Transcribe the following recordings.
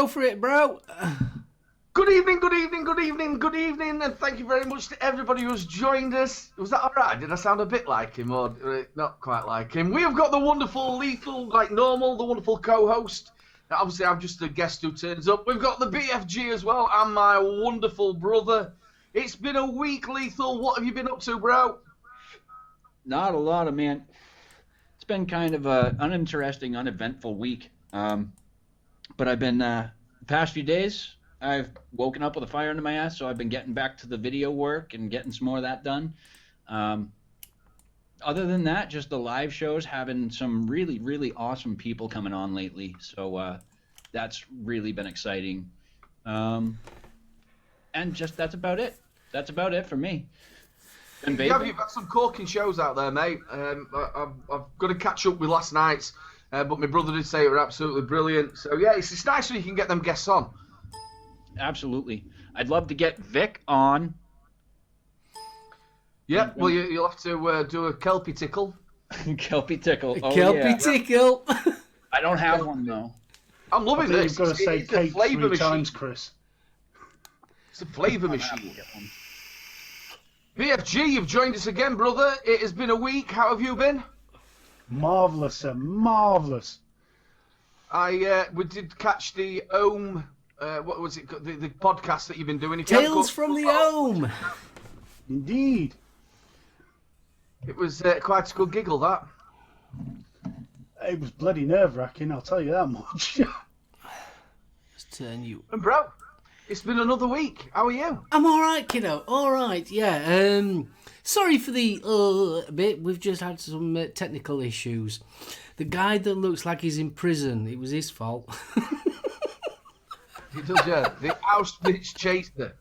Go for it, bro. Good evening, and thank you very much to everybody who's joined us. Was that all right? Did I sound a bit like him, or not quite like him? We have got the wonderful Lethal, like normal, the wonderful co-host. Now, obviously, I'm just a guest who turns up. We've got the BFG as well, and my wonderful brother. It's been a week, Lethal. What have you been up to, bro? Not a lot of, man. It's been kind of an uninteresting, uneventful week. But I've been, the past few days, I've woken up with a fire under my ass, so I've been getting back to the video work and getting some more of that done. Other than that, just the live shows, having some really, really awesome people coming on lately. So that's really been exciting. And just that's about it. That's about it for me. And yeah, you've got some corking shows out there, mate. I've got to catch up with last night's, but my brother did say it were absolutely brilliant. So yeah, it's nice when you can get them guests on. Absolutely. I'd love to get Vic on. Yep, well, you'll have to do a Kelpie tickle. Kelpie tickle. Oh, Kelpie tickle. I don't have one, though. I'm loving this. You've got to say cake 3 times, Chris. It's a flavour machine. BFG, you've joined us again, brother. It has been a week. How have you been? Marvellous, sir. Marvellous. We did catch the Ohm... what was it? The podcast that you've been doing. Tales from the Ohm. Indeed. It was quite a good giggle, that. It was bloody nerve-wracking, I'll tell you that much. Let's turn you. And bro, it's been another week. How are you? I'm all right, kiddo. All right, yeah. Sorry for the bit. We've just had some technical issues. The guy that looks like he's in prison, it was his fault. He does, yeah. The Auschwitz chaser.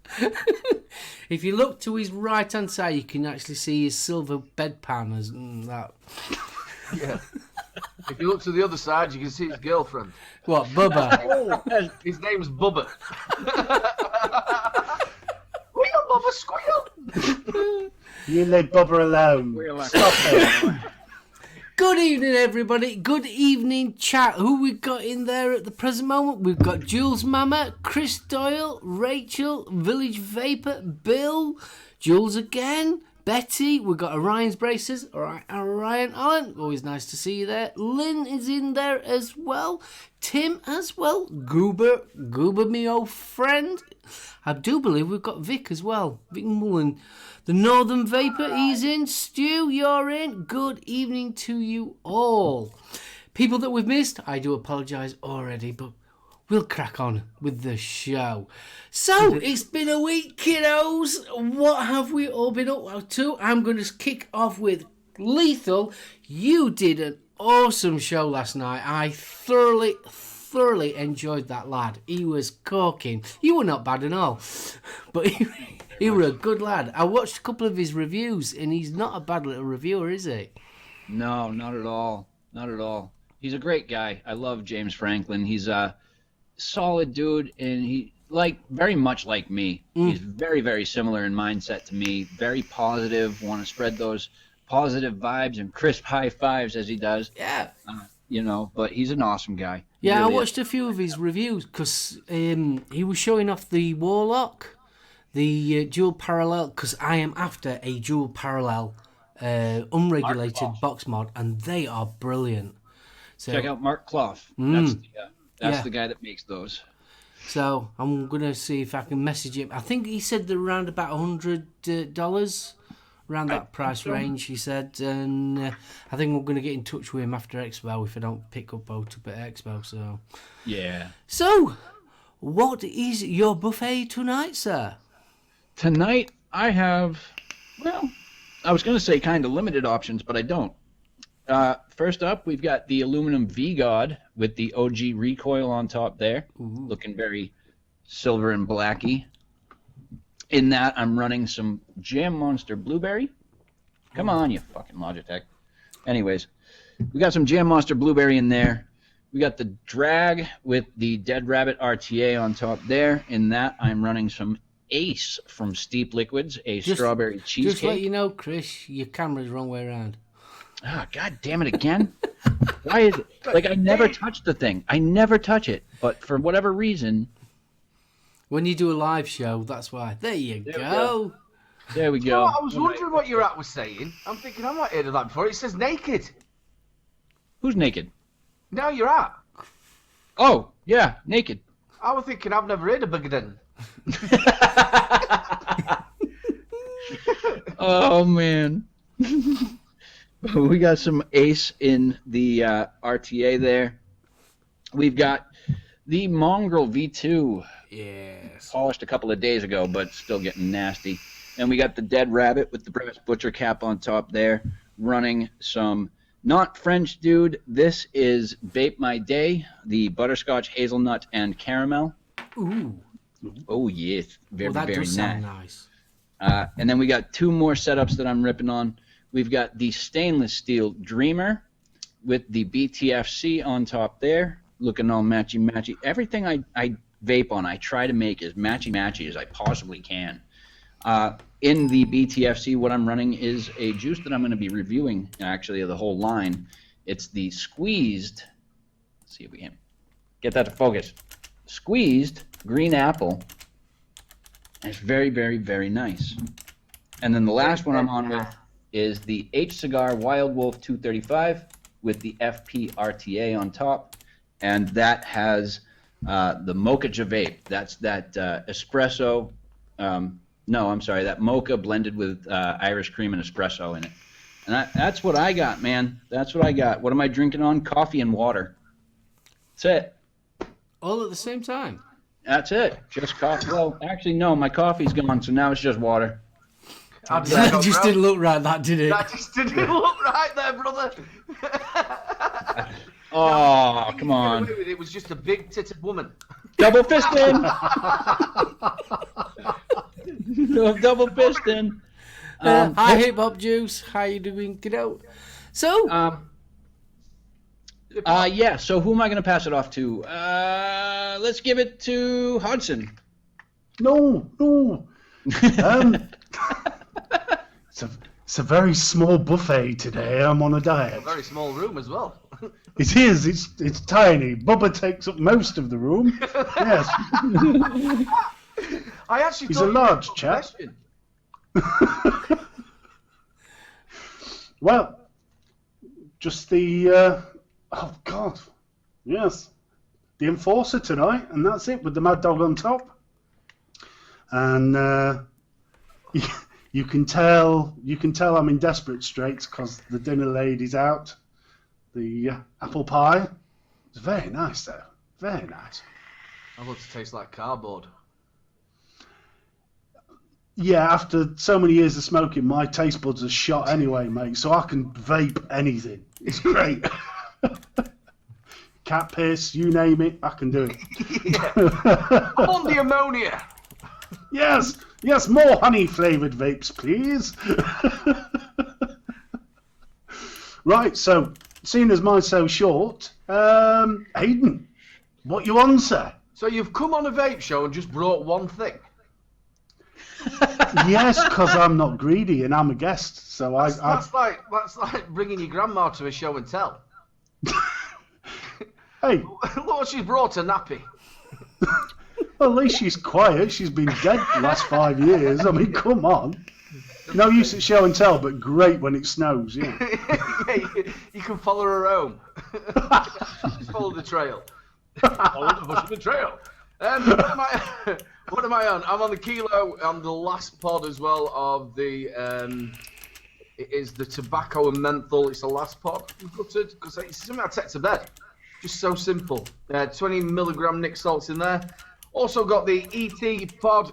If you look to his right-hand side, you can actually see his silver bedpan and that. Yeah. If you look to the other side, you can see his girlfriend. What, Bubba? His name's Bubba. Squeal, Bubba, squeal! You leave Bubba alone. Stop it. Good evening, everybody. Good evening, chat. Who we got in there at the present moment? We've got Jules Mama, Kris Doyle, Rachel, Village Vapor, Bill, Jules again, Betty. We've got Orion's Braces. All right, Orion Allen. Always nice to see you there. Lynn is in there as well. Tim as well. Goober, me old friend. I do believe we've got Vic as well. Vic Mullen. The Northern Vapor, he's in. Stu, you're in. Good evening to you all. People that we've missed, I do apologise already, but we'll crack on with the show. So, it's been a week, kiddos. What have we all been up to? I'm going to kick off with Lethal. You did an awesome show last night. I thoroughly enjoyed that lad. He was corking. You were not bad at all, but he were a good lad. I watched a couple of his reviews, and he's not a bad little reviewer, is he? No, not at all. Not at all. He's a great guy. I love James Franklin. He's a solid dude, and he very much like me. He's very, very similar in mindset to me. Very positive. Want to spread those positive vibes and crisp high fives as he does. Yeah. But he's an awesome guy. Yeah, really I watched a few of his reviews because he was showing off the Warlock, the dual parallel, because I am after a dual parallel unregulated box mod, and they are brilliant. So, check out Mark Clough. That's the guy that makes those. So I'm going to see if I can message him. I think he said they're around about $100, around that price range, he said. And I think we're going to get in touch with him after EXPO if I don't pick up at EXPO. So yeah. So, what is your buffet tonight, sir? Tonight I have, I was going to say kind of limited options, but I don't. First up, we've got the aluminum V-God with the OG recoil on top there. Ooh. Looking very silver and blacky. In that, I'm running some Jam Monster Blueberry. Come on, you fucking Logitech. Anyways, we got some Jam Monster Blueberry in there. We got the Drag with the Dead Rabbit RTA on top there. In that, I'm running some Ace from Steep Liquids, strawberry cheesecake. Just let you know, Chris, your camera's the wrong way around. Ah, God damn it again. Why is it? Like, I never touch the thing. I never touch it. But for whatever reason... When you do a live show, that's why. There you go. There we You know go. what? I was wondering what your app was saying. I'm thinking I might have heard of that before. It says naked. Who's naked? No, your app. Oh, yeah, naked. I was thinking I've never heard of Bigoden. Oh, man. We got some ace in the RTA there. We've got the Mongrel V2. Yes. Polished a couple of days ago, but still getting nasty. And we got the Dead Rabbit with the British Butcher cap on top there, running some not French dude. This is Vape My Day, the butterscotch, hazelnut, and caramel. Ooh. Oh, yes. Very, That very does sound nice. And then we got two more setups that I'm ripping on. We've got the stainless steel Dreamer with the BTFC on top there, looking all matchy-matchy. Everything I vape on, I try to make as matchy-matchy as I possibly can. In the BTFC, what I'm running is a juice that I'm going to be reviewing, actually, of the whole line. It's the squeezed, let's see if we can get that to focus, squeezed green apple. It's very, very, very nice. And then the last one I'm on with is the H Cigar Wild Wolf 235 with the FP RTA on top. And that has the Mocha Vape. That's that espresso. No, I'm sorry, that mocha blended with Irish cream and espresso in it. And that's what I got, man. That's what I got. What am I drinking on? Coffee and water. That's it. All at the same time? That's it. Just coffee. Well, actually, no, my coffee's gone, so now it's just water. That just didn't look right, that did it? That just didn't look right there, brother. Oh, come on. It was just a big titted woman. Double fisting. Double fisting. Hi, Hip Hop Juice. How you doing, kiddo? So, yeah. So who am I going to pass it off to? Let's give it to Hudson. No. It's a very small buffet today. I'm on a diet. A very small room as well. It is. It's tiny. Bubba takes up most of the room. Yes. I actually He's thought a you large were chap. question. Well, just the oh God, yes, the Enforcer tonight, and that's it with the Mad Dog on top. And you can tell I'm in desperate straits because the dinner lady's out. The apple pie, it's very nice though, very nice. I want to taste like cardboard. Yeah, after so many years of smoking, my taste buds are shot anyway, mate. So I can vape anything. It's great. Cat piss, you name it, I can do it. Yeah. I'm on the ammonia. Yes, more honey-flavoured vapes, please. Right, so, seeing as mine's so short, Hayden, what you on, sir? So you've come on a vape show and just brought one thing? Yes, because I'm not greedy and I'm a guest, so that's like bringing your grandma to a show and tell. Hey, look what she's brought, a nappy. Well, at least she's quiet. She's been dead the last 5 years. I mean, come on. No use at show and tell, but great when it snows, yeah. Yeah, you can follow her home. Just follow the trail. Follow the bush of the trail. What am I on? I'm on the kilo on the last pod as well of the it is the tobacco and menthol. It's the last pod gutted because it's something I take to bed. Just so simple. 20 milligram Nick salts in there. Also got the ET pod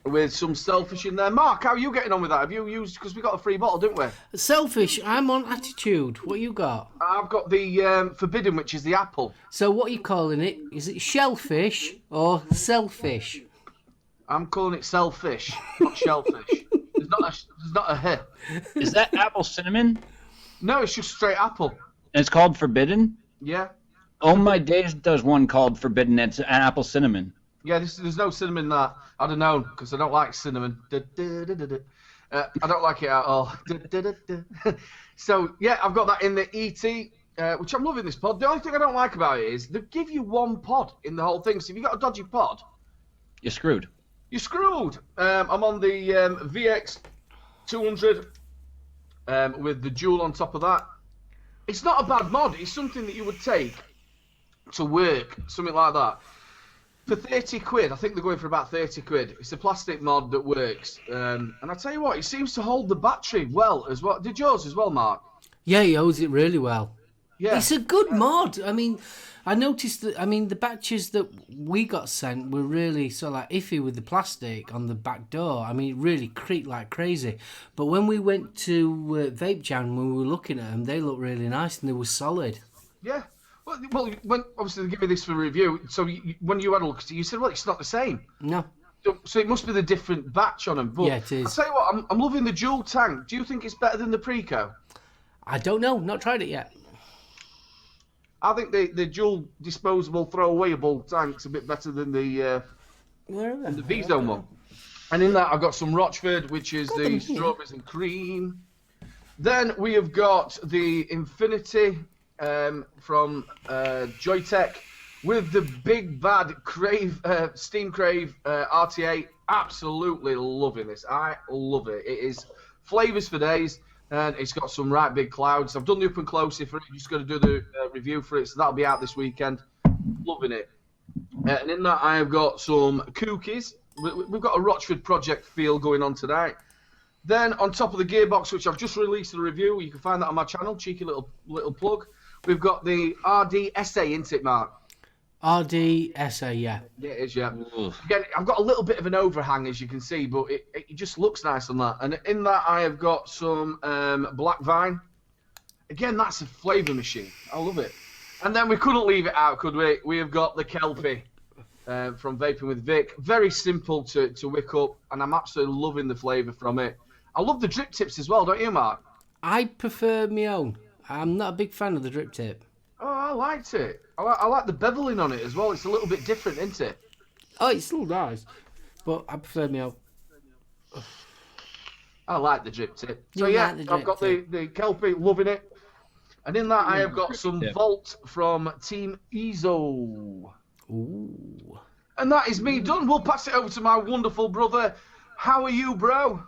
with some Selfish in there. Mark, how are you getting on with that? Have you used, because we got a free bottle, didn't we? Selfish, I'm on Attitude. What you got? I've got the Forbidden, which is the apple. So what are you calling it? Is it shellfish or selfish? I'm calling it Selfish, not shellfish. There's not a H. Is that apple cinnamon? No, it's just straight apple. And it's called Forbidden? Yeah. Oh My Days does one called Forbidden. It's an apple cinnamon. Yeah, there's no cinnamon in that. I'd have known, because I don't like cinnamon. I don't like it at all. So, yeah, I've got that in the ET. which I'm loving this pod. The only thing I don't like about it is they give you one pod in the whole thing. So if you got a dodgy pod, You're screwed. you're screwed. I'm on the VX 200 with the Joule on top of that. It's not a bad mod. It's something that you would take to work, something like that. For 30 quid, I think they're going for about 30 quid. It's a plastic mod that works. And I tell you what, it seems to hold the battery well as well. Did yours as well, Mark? Yeah, he holds it really well. Yeah. It's a good mod. I mean, I noticed that. I mean, the batches that we got sent were really sort of like iffy with the plastic on the back door. I mean, it really creaked like crazy. But when we went to Vape Jam, when we were looking at them, they looked really nice and they were solid. Yeah. Well, when obviously they give me this for review. So when you had a look, you said, well, it's not the same. No. So it must be the different batch on them. But Yeah, it is. I'll tell you what, I'm loving the Joule tank. Do you think it's better than the Preco? I don't know. Not tried it yet. I think the Joule disposable throwawayable tank's a bit better than the Where are they? V-Zone one. And in that I've got some Rochford, which is the them here. strawberries and cream. Then we have got the Infinity from Joytech with the big bad Crave Steam Crave RTA. Absolutely loving this. I love it. It is flavours for days. And it's got some right big clouds. I've done the up and close for it. Just got to do the review for it, so that'll be out this weekend. Loving it. And in that, I have got some cookies. We've got a Rochford project feel going on tonight. Then on top of the gearbox, which I've just released a review, you can find that on my channel. Cheeky little plug. We've got the RDSA, isn't it, Mark? RDSA, yeah. Yeah, it is, yeah. Again, I've got a little bit of an overhang, as you can see, but it just looks nice on that. And in that, I have got some Black Vine. Again, that's a flavour machine. I love it. And then we couldn't leave it out, could we? We have got the Kelpie from Vaping with Vic. Very simple to wick up, and I'm absolutely loving the flavour from it. I love the drip tips as well, don't you, Mark? I prefer my own. I'm not a big fan of the drip tip. Oh, I liked it. I like the beveling on it as well. It's a little bit different, isn't it? Oh, it's still nice, but I prefer my own. I like the drip tip. So You yeah, like the I've drip got tip. the Kelpie, loving it. And in that I have got some tip. Volt from Team Ezo. Ooh. And that is me done. We'll pass it over to my wonderful brother. How are you, bro?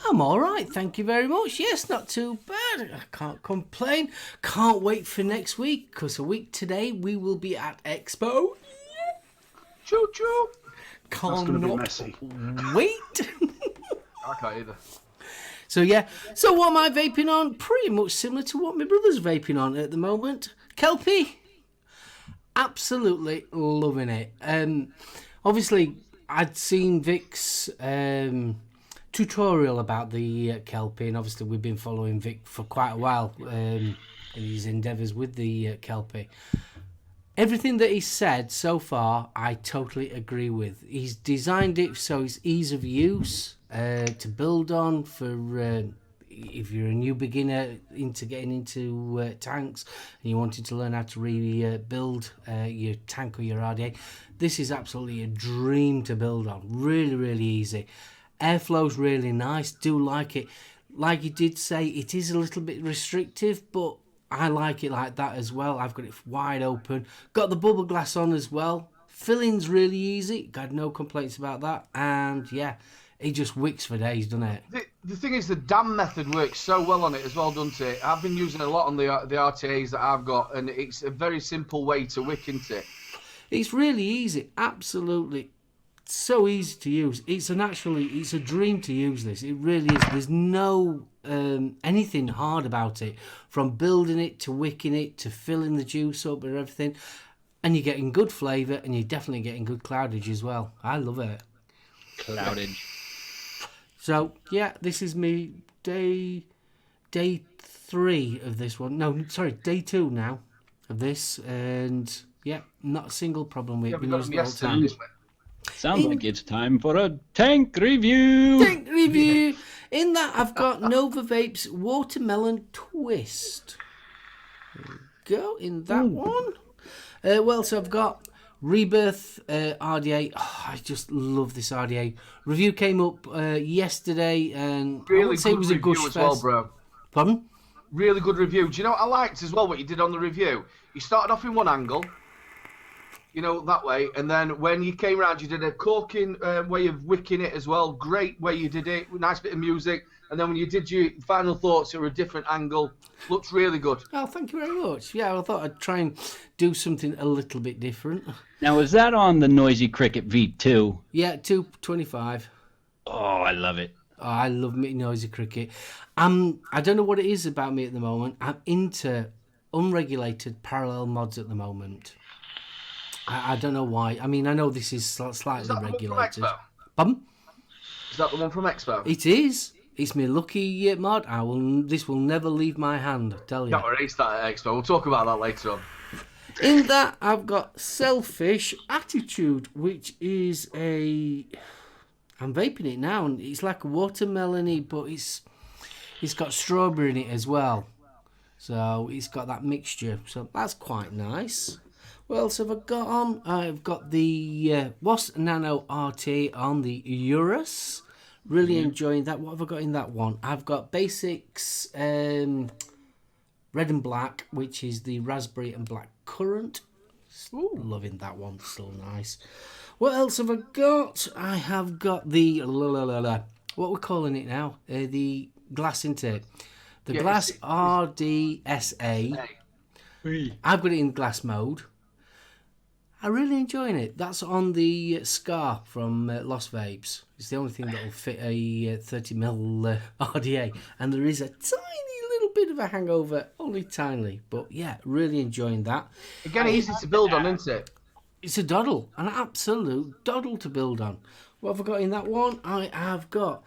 I'm all right, thank you very much. Yes, not too bad. I can't complain. Can't wait for next week, because a week today we will be at EXPO. Choo choo. That's going to be Cannot messy. wait. I can't either. So yeah, so what am I vaping on? Pretty much similar to what my brother's vaping on at the moment. Kelpie, absolutely loving it. Obviously, I'd seen Vic's tutorial about the Kelpie, and obviously we've been following Vic for quite a while in his endeavours with the Kelpie. Everything that he's said so far, I totally agree with. He's designed it so it's ease of use to build on for if you're a new beginner into getting into tanks and you wanted to learn how to rebuild your tank or your RDA. This is absolutely a dream to build on. Really, really easy. Airflow's really nice. Do like it. Like you did say, it is a little bit restrictive, but I like it like that as well. I've got it wide open. Got the bubble glass on as well. Filling's really easy. Got no complaints about that. And yeah, it just wicks for days, doesn't it? The thing is, the dam method works so well on it as well, doesn't it? I've been using it a lot on the RTAs that I've got, and it's a very simple way to wick, isn't it? It's really easy. Absolutely. So easy to use. It's a dream to use this. It really is. There's no anything hard about it, from building it to wicking it to filling the juice up and everything. And you're getting good flavour, and you're definitely getting good cloudage as well. I love it. Cloudage. So yeah, this is me day 3 of this one. No, sorry, day 2 now of this, and yeah, not a single problem with it. Yeah, we Been got using them it all the yesterday, time. didn't we? Sounds like it's time for a tank review. Tank review. In that, I've got Nova Vape's Watermelon Twist. There we go, in that one. Well, so I've got Rebirth RDA. Oh, I just love this RDA. Review came up yesterday, and I Really would say it good was a review gush as well, fest. bro. Pardon? Really good review. Do you know what I liked as well, what you did on the review? You started off in one angle, you know, that way, and then when you came around, you did a corking way of wicking it as well. Great way you did it. Nice bit of music. And then when you did your final thoughts, it were a different angle. Looks really good. Oh, thank you very much. Yeah, I thought I'd try and do something a little bit different. Now, is that on the Noisy Cricket V2? Yeah, 225. Oh, I love it. Oh, I love me Noisy Cricket. I don't know what it is about me at the moment. I'm into unregulated parallel mods at the moment. I don't know why. I mean, I know this is slightly Is that the regulated. one from Expo? Pardon? Is that the one from Expo? It is. It's my lucky mod. This will never leave my hand, I tell you. Got to release that at Expo. We'll talk about that later on. In that, I've got Selfish Attitude, which is I'm vaping it now, and it's like a watermelon-y, but it's got strawberry in it as well. So it's got that mixture. So that's quite nice. What else have I got on? I've got the Wasp Nano RT on the Urus. Really enjoying that. What have I got in that one? I've got Basics Red and Black, which is the Raspberry and Black Currant. Ooh. Loving that one. Still nice. What else have I got? I have got the what we're calling it now? The glass intake. The Glass RDSA. I've got it in glass mode. I'm really enjoying it. That's on the Scar from Lost Vapes. It's the only thing that will fit a 30mm RDA. And there is a tiny little bit of a hangover, only tiny. But yeah, really enjoying that. Again, easy to build on, isn't it? It's a doddle, an absolute doddle to build on. What have I got in that one? I have got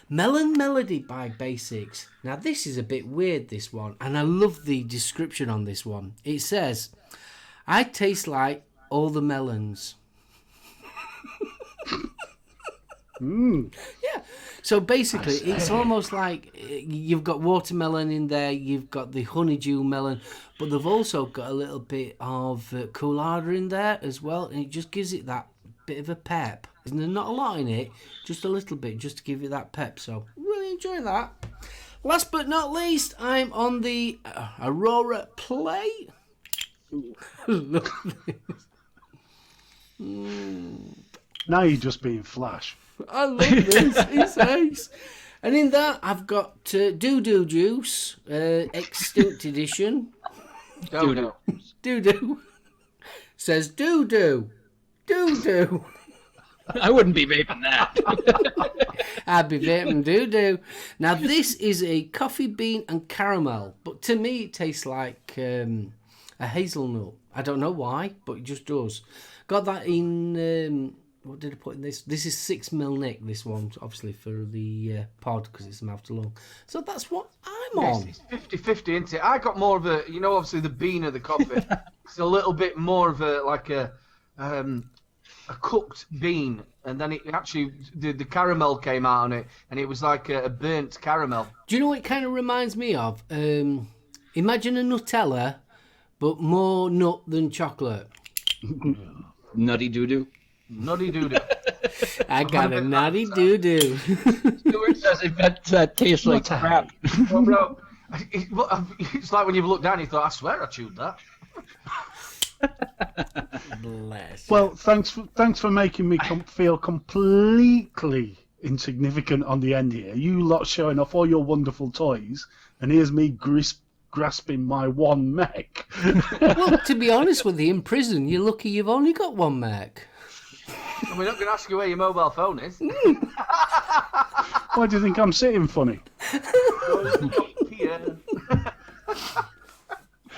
Melon Melody by Basics. Now, this is a bit weird, this one. And I love the description on this one. It says, I taste like all the melons. Yeah. So basically, it's almost like you've got watermelon in there, you've got the honeydew melon, but they've also got a little bit of Coolada in there as well, and it just gives it that bit of a pep. Isn't there not a lot in it? Just a little bit, just to give it that pep. So really enjoy that. Last but not least, I'm on the Aurora Play. Look at this. Now you're just being flash. I love this. It's ace. And in that, I've got Doo-Doo Juice, Extinct Edition. Doo-doo. Doo-Doo. Says Doo-Doo. Doo-Doo. I wouldn't be vaping that. I'd be vaping Doo-Doo. Now, this is a coffee bean and caramel, but to me, it tastes like a hazelnut. I don't know why, but it just does. Got that in... what did I put in this? This is 6mm Nick, this one, obviously, for the pod, because it's mouth to lung. So that's what I'm on. It's 50-50, isn't it? I got more of a, obviously the bean of the coffee. It's a little bit more of a cooked bean, and then it actually, the caramel came out on it, and it was like a burnt caramel. Do you know what it kind of reminds me of? Imagine a Nutella, but more nut than chocolate. Nutty doo-doo. Nutty doo-doo. I got a nutty doo-doo. Stuart says that tastes like crap. Well, bro, it's like when you've looked down and you thought, I swear I chewed that. Bless. Well, thanks for making me feel completely insignificant on the end here. You lot showing off all your wonderful toys, and here's me grasping my one mech. Well, to be honest with you, in prison, you're lucky you've only got one mech. And we're not going to ask you where your mobile phone is. Why do you think I'm sitting funny?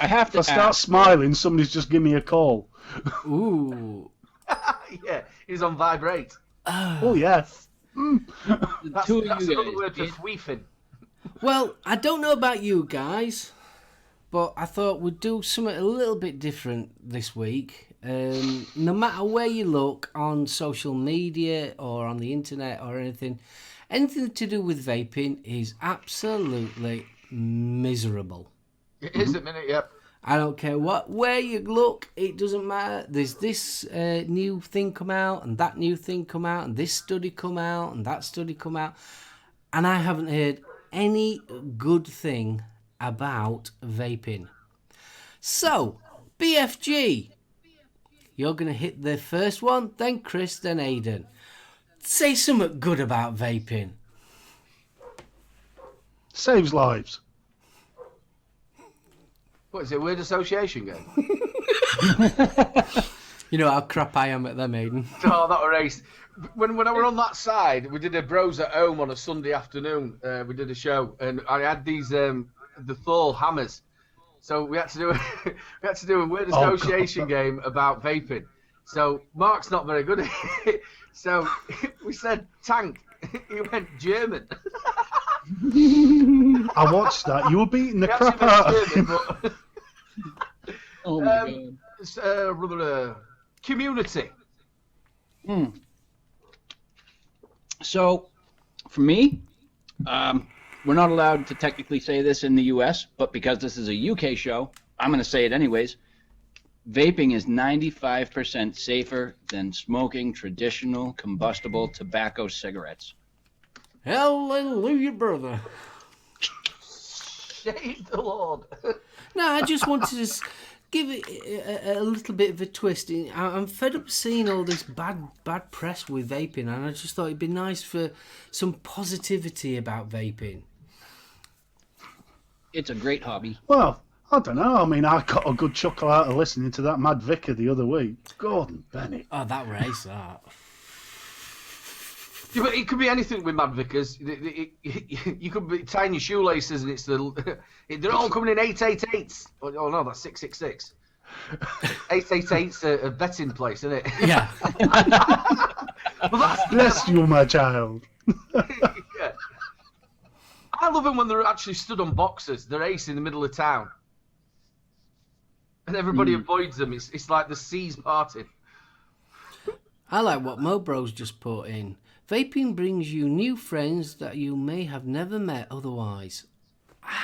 I have to If I start smiling, somebody's just give me a call. Ooh. Yeah, he's on vibrate. Oh, yes. That's two of another you word for guys. fweefing. Well, I don't know about you guys, but I thought we'd do something a little bit different this week. No matter where you look on social media or on the internet or anything to do with vaping is absolutely miserable. It is a minute, yep. I don't care where you look, it doesn't matter. There's this new thing come out and that new thing come out and this study come out and that study come out. And I haven't heard any good thing about vaping. So, BFG, you're going to hit the first one, then Kris, then Aidan. Say something good about vaping. Saves lives. What is it, word association game? You know how crap I am at them, Aidan. Oh, that were ace. When I were on that side, we did a Bros at Home on a Sunday afternoon. We did a show, and I had these the Thor hammers. So we had to do a word association game about vaping. So Mark's not very good at it. So we said tank. He went German. I watched that. You were beating the crap out of him. Oh my god. Community. So, for me, we're not allowed to technically say this in the US, but because this is a UK show, I'm going to say it anyways. Vaping is 95% safer than smoking traditional combustible tobacco cigarettes. Hallelujah, brother. Shade the Lord. No, I just wanted to give it a little bit of a twist. I'm fed up seeing all this bad press with vaping, and I just thought it'd be nice for some positivity about vaping. It's a great hobby. Well, I don't know. I mean, I got a good chuckle out of listening to that Mad Vicar the other week. Gordon Bennett. Oh, that race, that. Yeah, but it could be anything with Mad Vickers. You could be tying your shoelaces, and they're all coming in 888s. Oh no, that's 666. 888's a betting place, isn't it? Yeah. Well, Bless you, my child. Yeah. I love them when they're actually stood on boxes. They're ace in the middle of town, and everybody avoids them. It's like the seas parting. I like what Mobro's just put in. Vaping brings you new friends that you may have never met otherwise.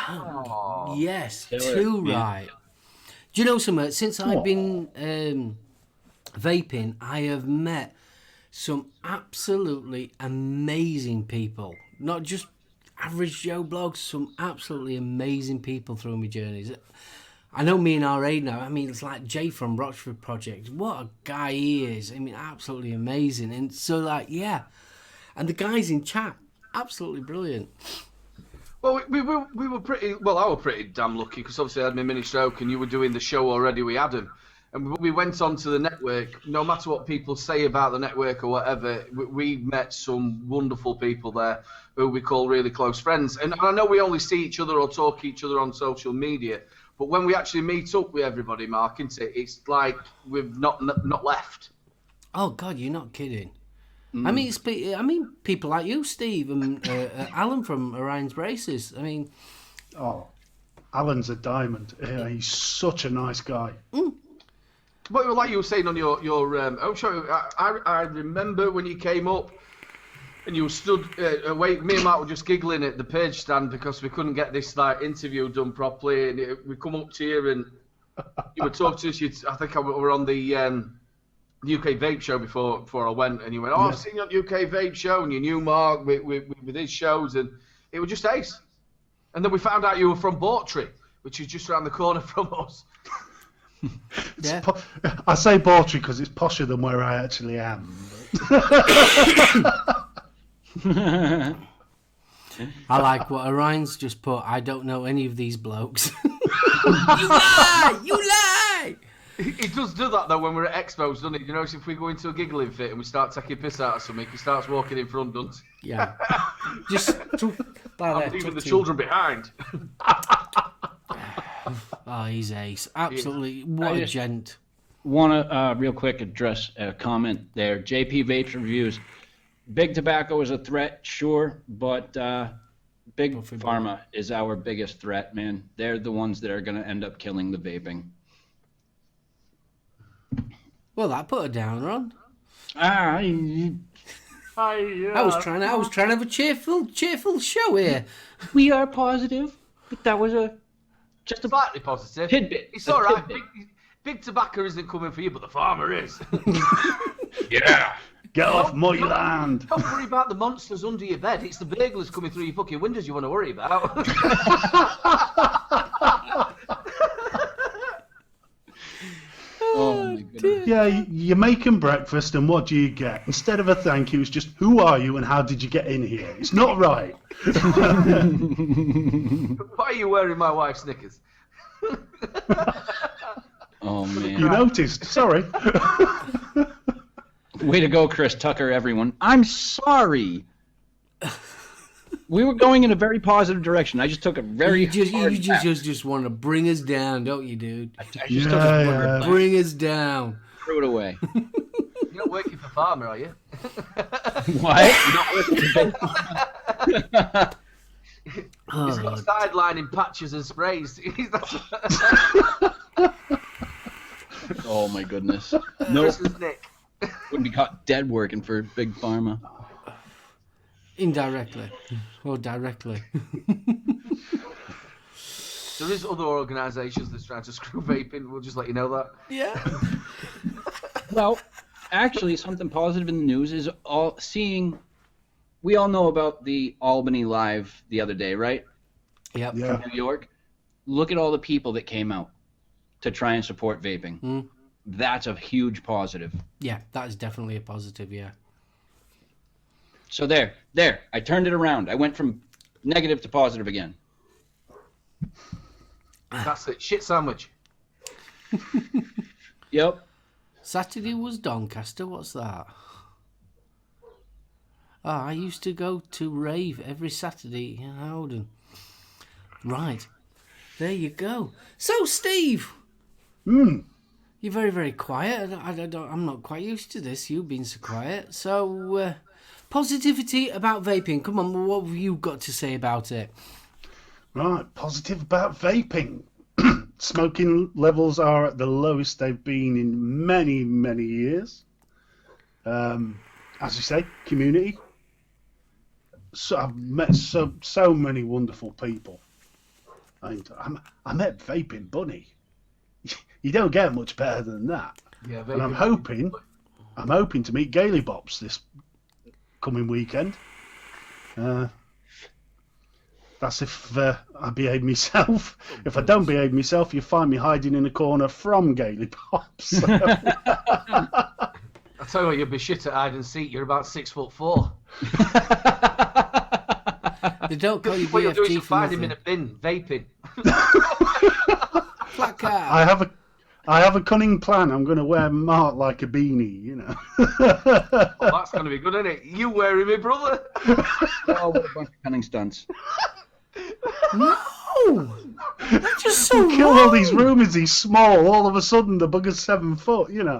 Oh, yes, too right. Do you know something? Since I've been vaping, I have met some absolutely amazing people. Not just average Joe blogs, some absolutely amazing people through my journeys. I know me and R.A. now. I mean, it's like Jay from Rochford Project. What a guy he is. I mean, absolutely amazing. And so, like, yeah. And the guys in chat, absolutely brilliant. Well, we were pretty... Well, I was pretty damn lucky, because obviously I had my mini stroke and you were doing the show already with Adam. And we went onto the network. No matter what people say about the network or whatever, we met some wonderful people there who we call really close friends. And I know we only see each other or talk each other on social media, but when we actually meet up with everybody, Mark, isn't it? It's like we've not left. Oh, God, you're not kidding. I mean, people like you, Steve, and Alan from Orion's Braces. I mean... Oh, Alan's a diamond. Yeah, he's such a nice guy. But like you were saying on your home show, I remember when you came up and you stood away. Me and Mark were just giggling at the page stand because we couldn't get this like interview done properly. And we come up to you and you were talking to us. I think we were on the UK Vape show before I went, and you went, I've seen you on the UK Vape show, and you knew Mark with his shows, and it was just ace. And then we found out you were from Bawtry, which is just around the corner from us. Yeah. I say Bawtry because it's posher than where I actually am. I like what Orion's just put. I don't know any of these blokes. You lie! You lie! He does do that though when we're at expos, doesn't he? You know, if we go into a giggling fit and we start taking piss out of something, he starts walking in front, doesn't he? Yeah. Just leaving the children behind. Oh, he's ace. Absolutely. What a gent. Want to real quick address a comment there. JP Vapes Reviews. Big tobacco is a threat, sure, but big pharma is our biggest threat, man. They're the ones that are going to end up killing the vaping. Well, that put a downer on. I was trying to have a cheerful show here. We are positive, but that was just a slightly positive tidbit. It's all right. Big tobacco isn't coming for you, but the farmer is. Yeah. Get off my land. Don't worry about the monsters under your bed. It's the burglars coming through your fucking windows you want to worry about. Yeah, you make them breakfast, and what do you get? Instead of a thank you, it's just, who are you and how did you get in here? It's not right. Why are you wearing my wife's knickers? Oh, man. You noticed. Sorry. Way to go, Chris Tucker, everyone. I'm sorry. We were going in a very positive direction. I just took a very You just want to bring us down, don't you, dude? I just took a hard left. Bring us down. Threw it away. You're not working for Farmer, are you? What? You're not working for He's got a sideline in patches and sprays. Oh, my goodness. No, Chris's Nick. wouldn't be caught dead working for Big Pharma. Indirectly. Or directly. There is other organisations that's trying to screw vaping. We'll just let you know that. Yeah. Well, actually, something positive in the news is we all know about the Albany Live the other day, right? Yep. Yeah. From New York. Look at all the people that came out to try and support vaping. Mm. That's a huge positive. Yeah, that is definitely a positive, yeah. So there. I turned it around. I went from negative to positive again. That's it. Shit sandwich. Yep. Saturday was Doncaster, what's that? I used to go to rave every Saturday in Howden. Right. There you go. So, Steve. You're very, very quiet. I'm not quite used to this, you being so quiet. So, positivity about vaping. Come on, what have you got to say about it? Right, positive about vaping. Smoking levels are at the lowest they've been in many, many years. As you say, community. So I've met so many wonderful people. I met Vaping Bunny. You don't get much better than that. Yeah, And I'm hoping to meet Gaily Bops this coming weekend. That's if I behave myself. If I don't behave myself, you find me hiding in a corner from Gaily Bops. I tell you what, you'll be shit at hide and seek. You're about 6'4". They don't call you What you'll do is BFG you'll for find him in nothing. a bin vaping. Flat car. I have a cunning plan. I'm going to wear Mark like a beanie, you know. Oh, that's going to be good, isn't it? You wearing me, brother? Oh, what a bunch of cunning stunts. No! That's just so Kill all wrong. these rumours he's small. All of a sudden, the bugger's 7 foot, you know.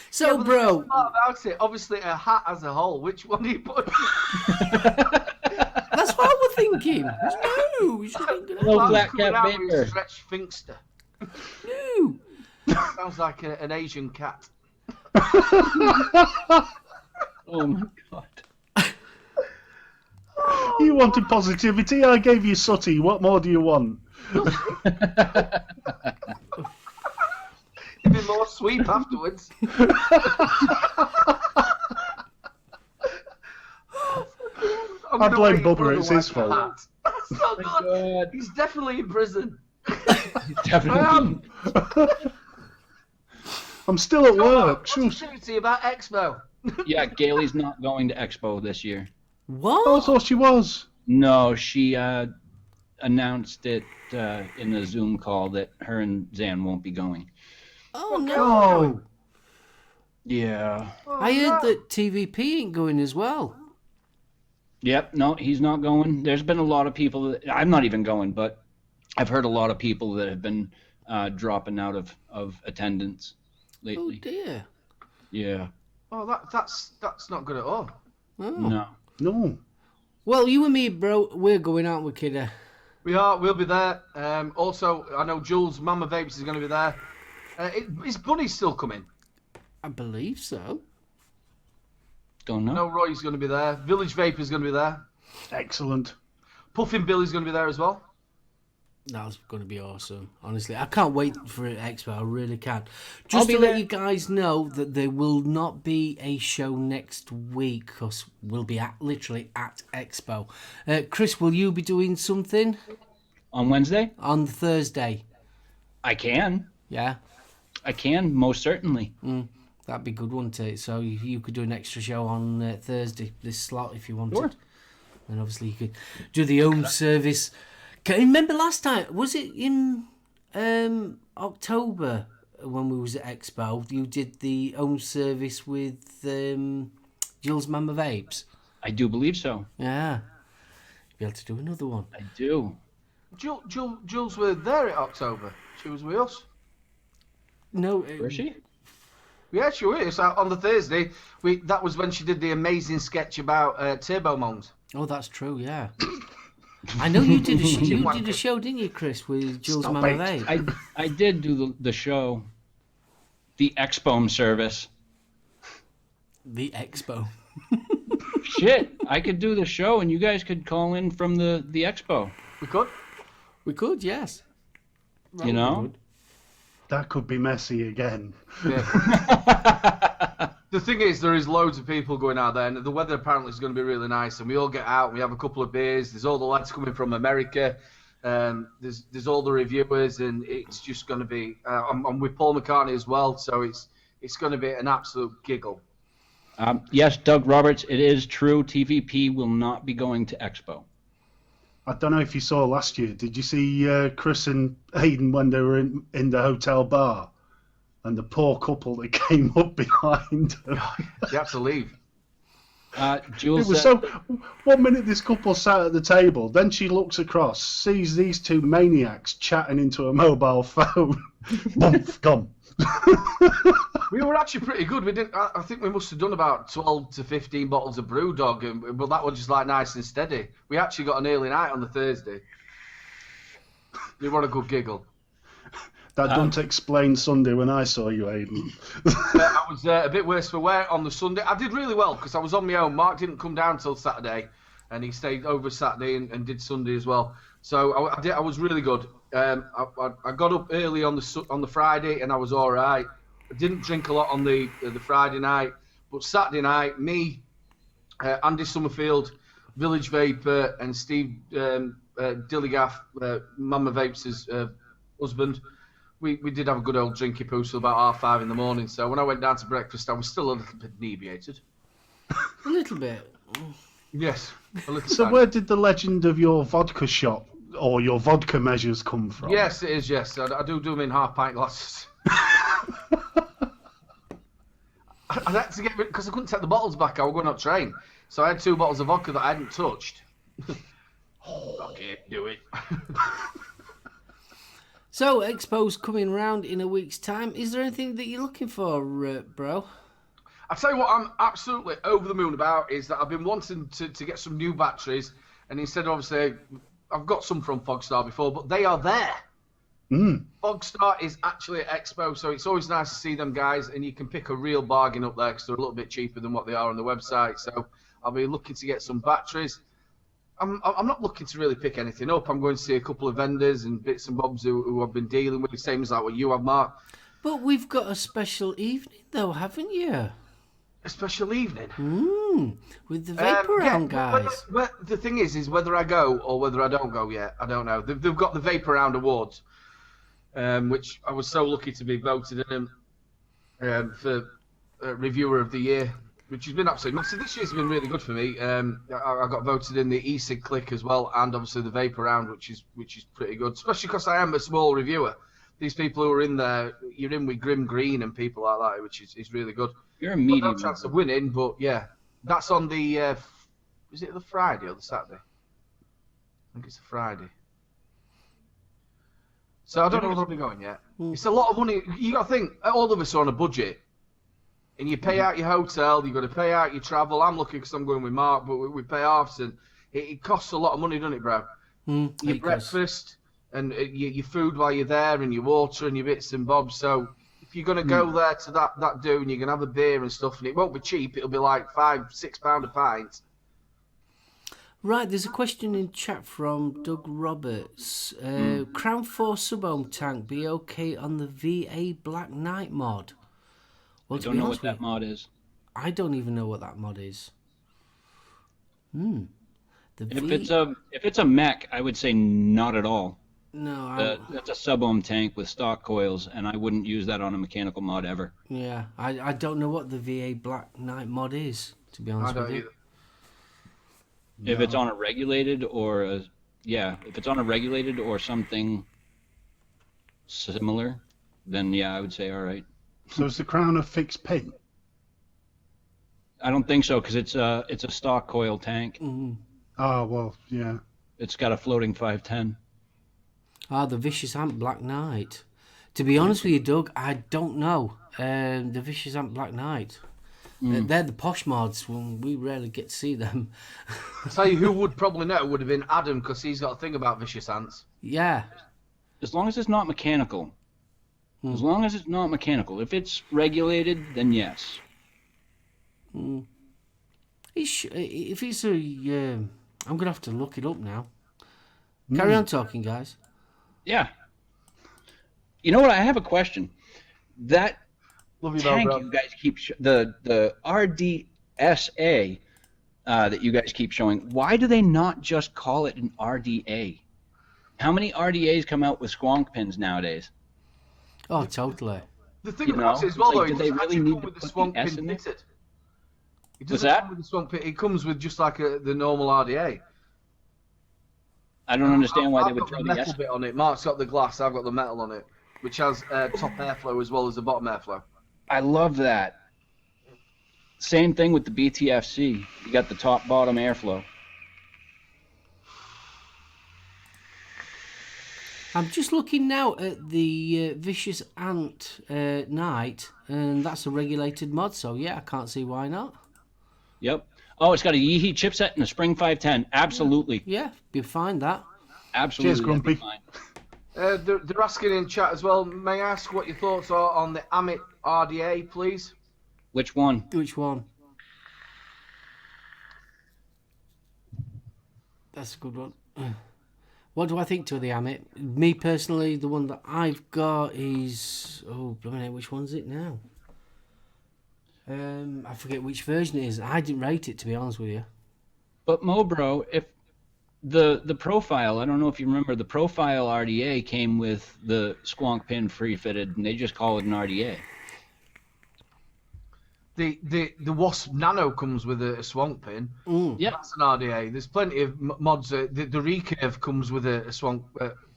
So, Yeah, but bro, the best part about it, obviously a hat as a whole. Which one do you put? that's what I was thinking. No, you shouldn't do No that. black Coming cat out with a vapor. stretched Finkster. No. Sounds like an Asian cat. Oh my god. You wanted positivity. I gave you sooty. What more do you want? You'd be more sweep afterwards. I blame Bubba. It's his fault. That's so good. God. He's definitely in prison. Definitely. I'm still at work. Shush. Positivity about EXPO. Yeah, Gailey's not going to Expo this year. What? I thought she was. No, she announced it in the Zoom call that her and Zan won't be going. Oh, no. Oh, Yeah. I heard that TVP ain't going as well. Yep, no, he's not going. There's been a lot of people that, I'm not even going, but I've heard a lot of people that have been dropping out of attendance Oh, lately. dear. Yeah. Oh, that's not good at all. Oh. No. no. Well, you and me, bro, we're going out with Kidder. We'll be there. Also, I know Jules, Mama Vapes is going to be there. Is Bunny still coming? I believe so. Don't know. I know Roy's going to be there. Village Vape is going to be there. Excellent. Puffin Billy's going to be there as well. That's going to be awesome. Honestly, I can't wait for Expo. I really can't. I'll Just be to let there. you guys know that there will not be a show next week because we'll be literally at Expo. Kris, will you be doing something On Wednesday? on Thursday? I can. Yeah. I can, most certainly. That'd be good, wouldn't it? So you could do an extra show on Thursday, this slot, if you wanted. Sure. And obviously you could do the Ohm Service. Can you remember last time? Was it in October when we was at EXPO? You did the Ohm Service with Jules Mama Vapes. I do believe so. Yeah. You'll be able to do another one. I do. Jules were there in October. She was with us. No. Where is she? Yeah, she was. On the Thursday, that was when she did the amazing sketch about turbo moans. Oh, that's true, yeah. I know you did a show, didn't you, Kris, with Jules Stop Mama it. Vape? I did do the show, the Ohm Service. The EXPO. Shit, I could do the show and you guys could call in from the Expo. We could. We could, yes. You know? That could be messy again. Yeah. The thing is, there is loads of people going out there, and the weather apparently is going to be really nice. And we all get out, and we have a couple of beers. There's all the lads coming from America. There's all the reviewers, and it's just going to be. I'm with Paul McCartney as well, so it's going to be an absolute giggle. Yes, Doug Roberts, it is true. TVP will not be going to Expo. I don't know if you saw last year. Did you see Kris and Hayden when they were in the hotel bar? And the poor couple that came up behind them. You have to leave. Jules, It was so. 1 minute this couple sat at the table, then she looks across, sees these two maniacs chatting into a mobile phone. Boom, gone. We were actually pretty good. We didn't. I think we must have done about 12 to 15 bottles of BrewDog, but that was just like nice and steady. We actually got an early night on the Thursday. We were a good giggle. That don't explain Sunday when I saw you, Hayden. I was a bit worse for wear on the Sunday. I did really well because I was on my own. Mark didn't come down till Saturday, and he stayed over Saturday and did Sunday as well. So I was really good. I got up early on the Friday, and I was all right. I didn't drink a lot on the Friday night, but Saturday night, me, Andy Summerfield, Village Vapor, and Steve Dilligaff, Mama Vapes' husband. We did have a good old drinky poo till about 5:30 in the morning. So when I went down to breakfast, I was still a little bit inebriated. A little bit. Yes, a little. So tiny. where did the legend of your vodka shop or your vodka measures come from? Yes, it is. Yes, I do them in half pint glasses. I had to get because I couldn't take the bottles back. I was going up train, so I had 2 bottles of vodka that I hadn't touched. Okay, do it. So, Expo's coming round in a week's time. Is there anything that you're looking for, bro? I'll tell you what I'm absolutely over the moon about is that I've been wanting to get some new batteries, and instead, obviously, I've got some from Fogstar before, but they are there. Fogstar is actually at Expo, so it's always nice to see them guys, and you can pick a real bargain up there because they're a little bit cheaper than what they are on the website. So I'll be looking to get some batteries. I'm not looking to really pick anything up. I'm going to see a couple of vendors and bits and bobs who I've been dealing with, same as like what you have, Mark. But we've got a special evening, though, haven't you? A special evening? With the Vapor Round guys. The thing is whether I go or whether I don't go yet. I don't know. They've got the Vapor Round Awards, which I was so lucky to be voted in for Reviewer of the Year, which has been absolutely massive. This year's been really good for me. I got voted in the eSig Click as well, and obviously the Vapor Round, which is pretty good, especially because I am a small reviewer. These people who are in there, you're in with Grim Green and people like that, which is really good. You're a medium. No chance of winning, but yeah, that's on the. Is it the Friday or the Saturday? I think it's the Friday. So I don't know whether I'll be going yet. It's a lot of money. You got to think, all of us are on a budget. And you pay out your hotel, you've got to pay out your travel. I'm lucky because I'm going with Mark, but we pay off, and it costs a lot of money, doesn't it, bro? Your breakfast and your food while you're there, and your water and your bits and bobs. So if you're going to go there to that do, and you're going to have a beer and stuff, and it won't be cheap, it'll be like £5-6 a pint. Right, there's a question in chat from Doug Roberts. Crown 4 SoulOhm tank be okay on the VA Black Knight mod? Well, I don't know what that mod is. I don't even know what that mod is. If it's a mech, I would say not at all. No, That's a sub-ohm tank with stock coils, and I wouldn't use that on a mechanical mod ever. yeah, I don't know what the VA Black Knight mod is, to be honest I with don't you. either. If it's on a regulated or if it's on a regulated or something similar, then yeah, I would say all right. So is the crown a fixed pin? I don't think so because it's a stock coil tank. Mm. Oh, well, yeah. It's got a floating 510. Ah, the Vicious Amp Black Knight. To be honest with you, Doug, I don't know. The Vicious Amp Black Knight. They're the posh mods. We rarely get to see them. I'll tell you who would probably know would have been Adam, because he's got a thing about vicious ants. Yeah. As long as it's not mechanical. As long as it's not mechanical. If it's regulated, then yes. If it's a... I'm going to have to look it up now. Carry on talking, guys. Yeah. You know what? I have a question. That Love you, tank bro. you guys keep the RDSA that you guys keep showing, why do they not just call it an RDA? How many RDAs come out with squonk pins nowadays? Oh, totally. The thing You about know, it as well, like, though, do it they doesn't really actually need come to with the put swamp the S pin in there? fitted. It What's doesn't that? come with the swamp pin. It comes with just like the normal RDA. I don't understand why I've they would got throw the the metal S. bit on it. Mark's got the glass. I've got the metal on it, which has top airflow as well as the bottom airflow. I love that. Same thing with the BTFC. You got the top bottom airflow. I'm just looking now at the Vicious Ant Knight, and that's a regulated mod, so yeah, I can't see why not. Yep. Oh, it's got a Yeehee chipset and a Spring 510. Absolutely. Yeah, be fine that. Absolutely. Cheers, that'd be Grumpy. fine. They're asking in chat as well. May I ask what your thoughts are on the Amit RDA, please? Which one? Which one? That's a good one. What do I think to the Amit? Me personally, the one that I've got is... Oh, blimey, which one's it now? I forget which version it is. I didn't rate it, to be honest with you. But Mobro, if the profile, I don't know if you remember, the profile RDA came with the squonk pin free-fitted, and they just call it an RDA. The Wasp Nano comes with a swamp pin. Yeah. That's an RDA. There's plenty of mods. The Recurve comes with a swamp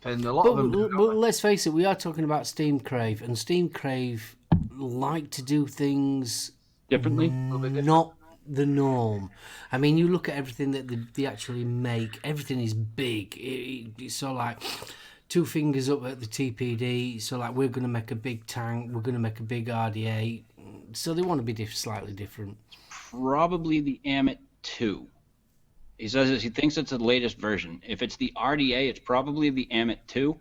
pin. A lot But, of them do. but let's face it, we are talking about Steam Crave, and Steam Crave like to do things Differently? not the norm. I mean, you look at everything that they actually make, everything is big. It's so like 2 fingers up at the TPD, so like we're going to make a big tank, we're going to make a big RDA, so they want to be slightly different. Probably the Amit 2. He says he thinks it's the latest version. If it's the RDA, it's probably the Amit 2.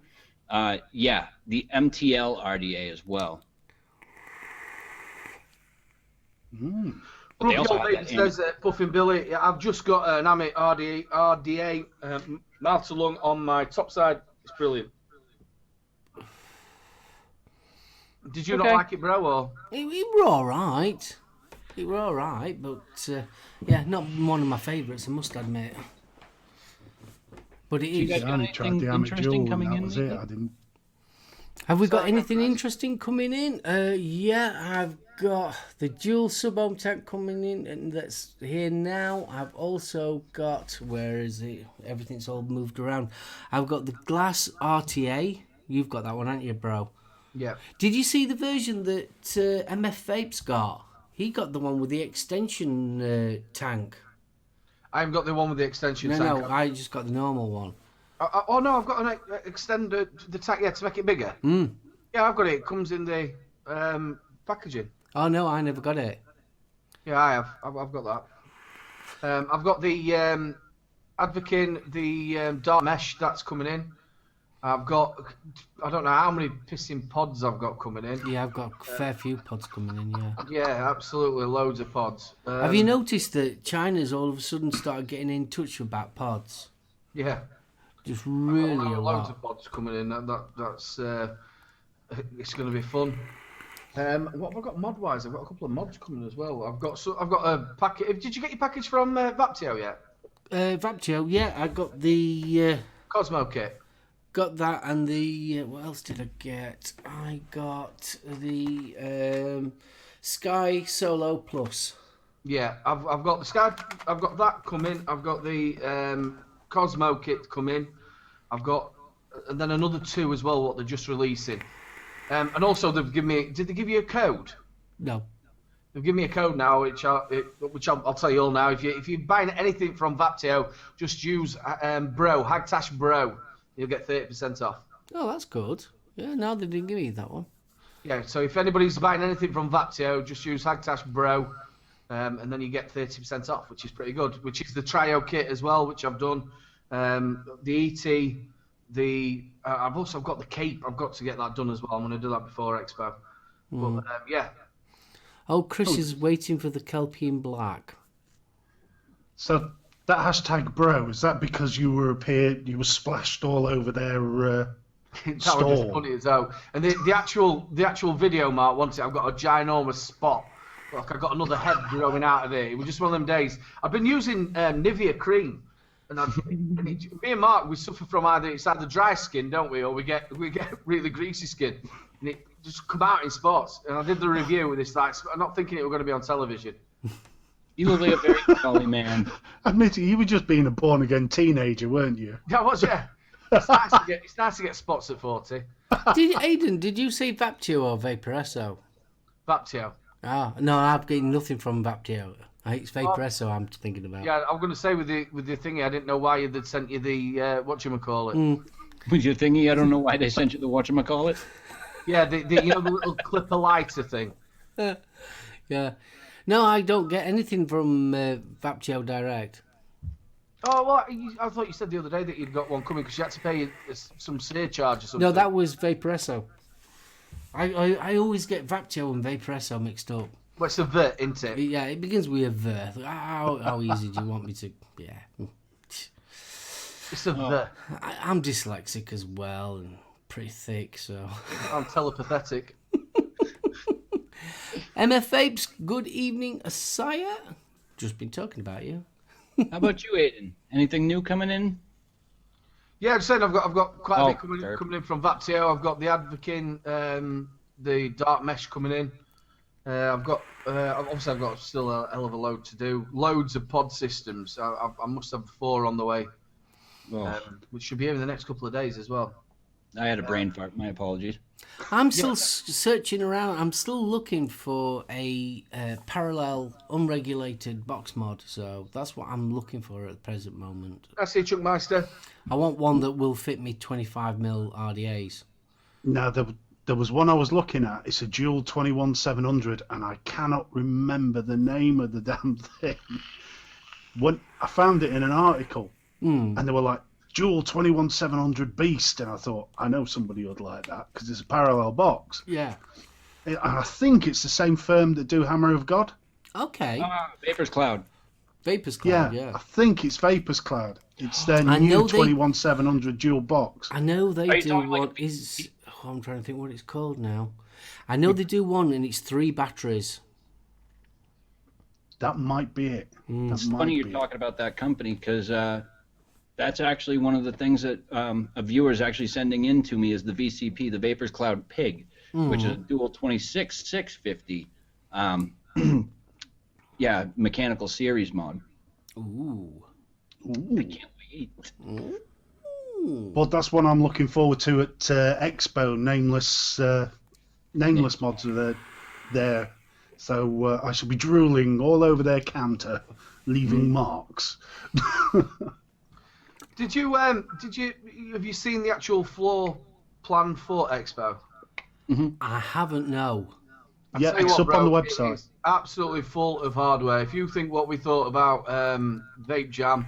Yeah, the MTL RDA as well. But they also have that says Puffin Billy, yeah, I've just got an Amit RDA mouth lung on my top side. It's brilliant. Did you not like it, bro? Or? It were alright. It were alright, but yeah, not one of my favourites, I must admit. But it you is. guys I got only tried anything the Amit interesting Duel, coming and that in was it. lately? I didn't. Have we got anything interesting coming in? Yeah, I've got the dual sub-ohm tank coming in, and that's here now. I've also got, where is it? Everything's all moved around. I've got the glass RTA. You've got that one, haven't you, bro? Yeah. Did you see the version that MF Vapes got? He got the one with the extension tank. I haven't got the one with the extension tank. No, I just got the normal one. Oh no, I've got an extender the tank, yeah, to make it bigger. Yeah, I've got it. It comes in the packaging. Oh no, I never got it. Yeah, I have. I've got that. I've got the Advocain, the dark mesh that's coming in. I've got, I don't know how many pissing pods I've got coming in. Yeah, I've got a fair few pods coming in, yeah. Yeah, absolutely, loads of pods. Have you noticed that China's all of a sudden started getting in touch about pods? Yeah. Just really a loads lot. of pods coming in. That's it's going to be fun. What have I got mod-wise? I've got a couple of mods coming as well. I've got a package. Did you get your package from Vaptio yet? Vaptio, yeah, I got the Cosmo kit. got that and the what else did I get? I got the Sky Solo Plus. Yeah, I've got the Sky. I've got that coming. I've got the Cosmo kit coming. I've got, and then another 2 as well. What they're just releasing. And also they've given me. Did they give you a code? No. They've given me a code now, which I'll tell you all now. If you're buying anything from Vaptio, just use Hagtash Bro. You'll get 30% off. Oh, that's good. Yeah, no, they didn't give me that one. Yeah, so if anybody's buying anything from Vaptio, just use Hagtash Bro, and then you get 30% off, which is pretty good. Which is the Trio kit as well, which I've done. The ET, I've also got the cape. I've got to get that done as well. I'm going to do that before Expo. But yeah. Oh, Kris is waiting for the Kelpian Black. So that hashtag bro, is that because you were you were splashed all over their That store? was just funny as hell. And the actual video, Mark, once I've got a ginormous spot. Like I got another head growing out of it. It was just one of them days. I've been using Nivea cream. And me and Mark, we suffer from either dry skin, don't we, or we get really greasy skin, and it just come out in spots. And I did the review with this, like, I'm not thinking it was going to be on television. You look like a very jolly man. Admit it, you were just being a born again teenager, weren't you? Yeah, I was. Yeah, it's nice to get spots at 40. Did you say Vaptio or Vaporesso? Vaptio. Ah, no, I've getting nothing from Vaptio. It's Vaporesso I'm thinking about. Yeah, I'm going to say with the thingy, I didn't know why they'd sent you the whatchamacallit. With your thingy, I don't know why they sent you the whatchamacallit. Yeah, the the little clipper lighter thing. Yeah. No, I don't get anything from Vaptio Direct. Oh, well, I thought you said the other day that you'd got one coming because you had to pay some surcharge or something. No, that was Vaporesso. I always get Vaptio and Vaporesso mixed up. Well, it's a vert, isn't it? Yeah, it begins with a V. How easy do you want me to... Yeah. It's a vert. I'm dyslexic as well and pretty thick, so... I'm telepathetic. MF Vapes, good evening, Asaya. Just been talking about you. How about you, Aiden? Anything new coming in? Yeah, I'm saying I've got quite a bit fair. coming in from Vaptio. I've got the Advokin, the Dark Mesh coming in. I've got still a hell of a load to do. Loads of pod systems. I must have 4 on the way, which should be here in the next couple of days as well. I had a brain fart. My apologies. I'm still searching around. I'm still looking for a parallel, unregulated box mod. So that's what I'm looking for at the present moment. I see, Chuckmeister. I want one that will fit me 25mm RDAs. No, there was one I was looking at. It's a dual 21700, and I cannot remember the name of the damn thing. When I found it in an article, and they were like, dual 21700 beast, and I thought, I know somebody would like that because it's a parallel box. Yeah. And I think it's the same firm that do Hammer of God. Okay. Vapor's Cloud. Vapor's Cloud, yeah. I think it's Vapor's Cloud. It's their I new know they- 21700 dual box. I know they Are you do talking one. like I'm trying to think what it's called now. I know they do one, and it's 3 batteries. That might be it. It's funny you're talking about that company because that's actually one of the things that a viewer is actually sending in to me is the VCP, the Vapor's Cloud Pig, which is a dual 26650. Yeah, mechanical series mod. Ooh. I can't wait. But that's one I'm looking forward to at Expo. Nameless mods are there. So I shall be drooling all over their counter, leaving marks. Have you seen the actual floor plan for Expo? I haven't, no. Yeah, Tell you it's what, up on the bro, website. it is absolutely full of hardware. If you think what we thought about Vape Jam,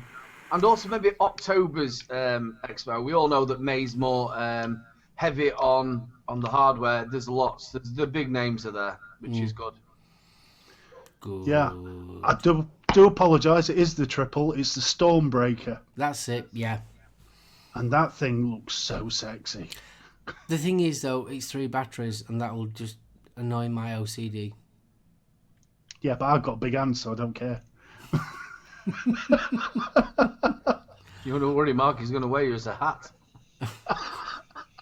and also maybe October's Expo, we all know that May's more heavy on the hardware. There's lots. The big names are there, which is good. Good. Yeah, I do apologise. It is the triple. It's the Stormbreaker, That's it, yeah. and that thing looks so sexy. The thing is, though, it's 3 batteries, and that will just annoy my OCD. Yeah, but I've got big hands, so I don't care. You don't worry, Mark. He's going to wear you as a hat.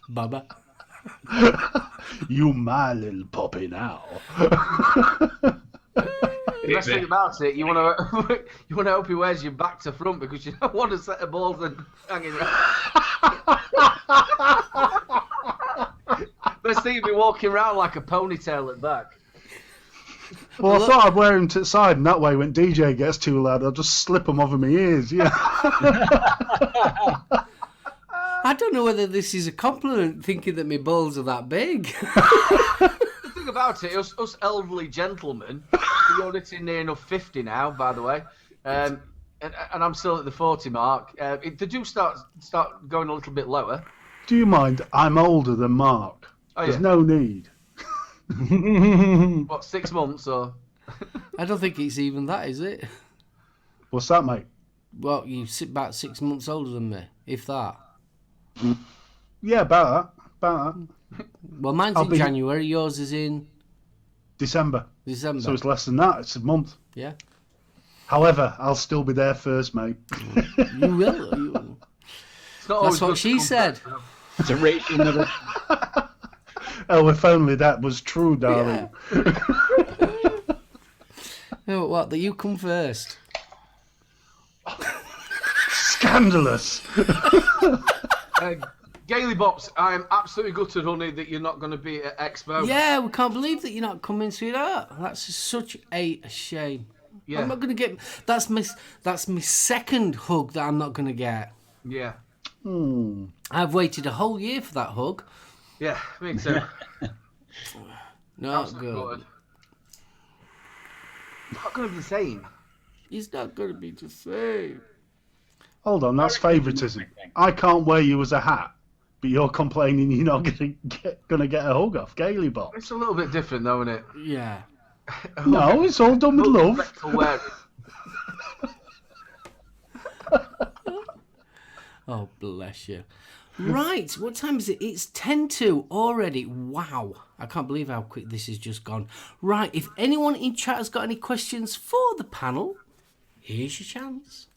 Baba. You my little puppy now. The best thing about it, you want to hope he wears you back to front because you don't want a set of balls hanging around. Best thing, you'd be walking around like a ponytail at back. Well, I thought I'd wear him to the side, and that way when DJ gets too loud, I'll just slip him over my ears, yeah. I don't know whether this is a compliment, thinking that my balls are that big. The thing about it, us elderly gentlemen, you're hitting near enough 50 now, by the way, and I'm still at the 40 mark. They do start going a little bit lower. Do you mind? I'm older than Mark. Oh, There's yeah. no need. What, 6 months or? I don't think it's even that, is it? What's that, mate? Well, you sit about 6 months older than me, if that. Yeah, about that. Well, mine's in January, yours is in December. December. So it's less than that. It's a month. Yeah. However, I'll still be there first, mate. You will. You will. It's not always That's what good to she come said. first, It's a ratio never. Oh, if only that was true, darling. Oh, what, that you come first? Scandalous. Gaily Bops, I'm absolutely gutted, honey, that you're not going to be at EXPO. Yeah, we can't believe that you're not coming, sweetheart. That's such a shame. Yeah. I'm not going to get... That's my second hug that I'm not going to get. Yeah. I've waited a whole year for that hug. Yeah, me too. Not Absolutely good. gutted. Not going to be the same. It's not going to be the same. Hold on, that's favouritism. I can't wear you as a hat, but you're complaining you're not gonna get a hug off Gaily Box. It's a little bit different, though, isn't it? Yeah. No, it's all done with love. Rectal wearing. Oh, bless you. Right, what time is it? It's 10:02 already. Wow. I can't believe how quick this has just gone. Right, if anyone in chat has got any questions for the panel, here's your chance.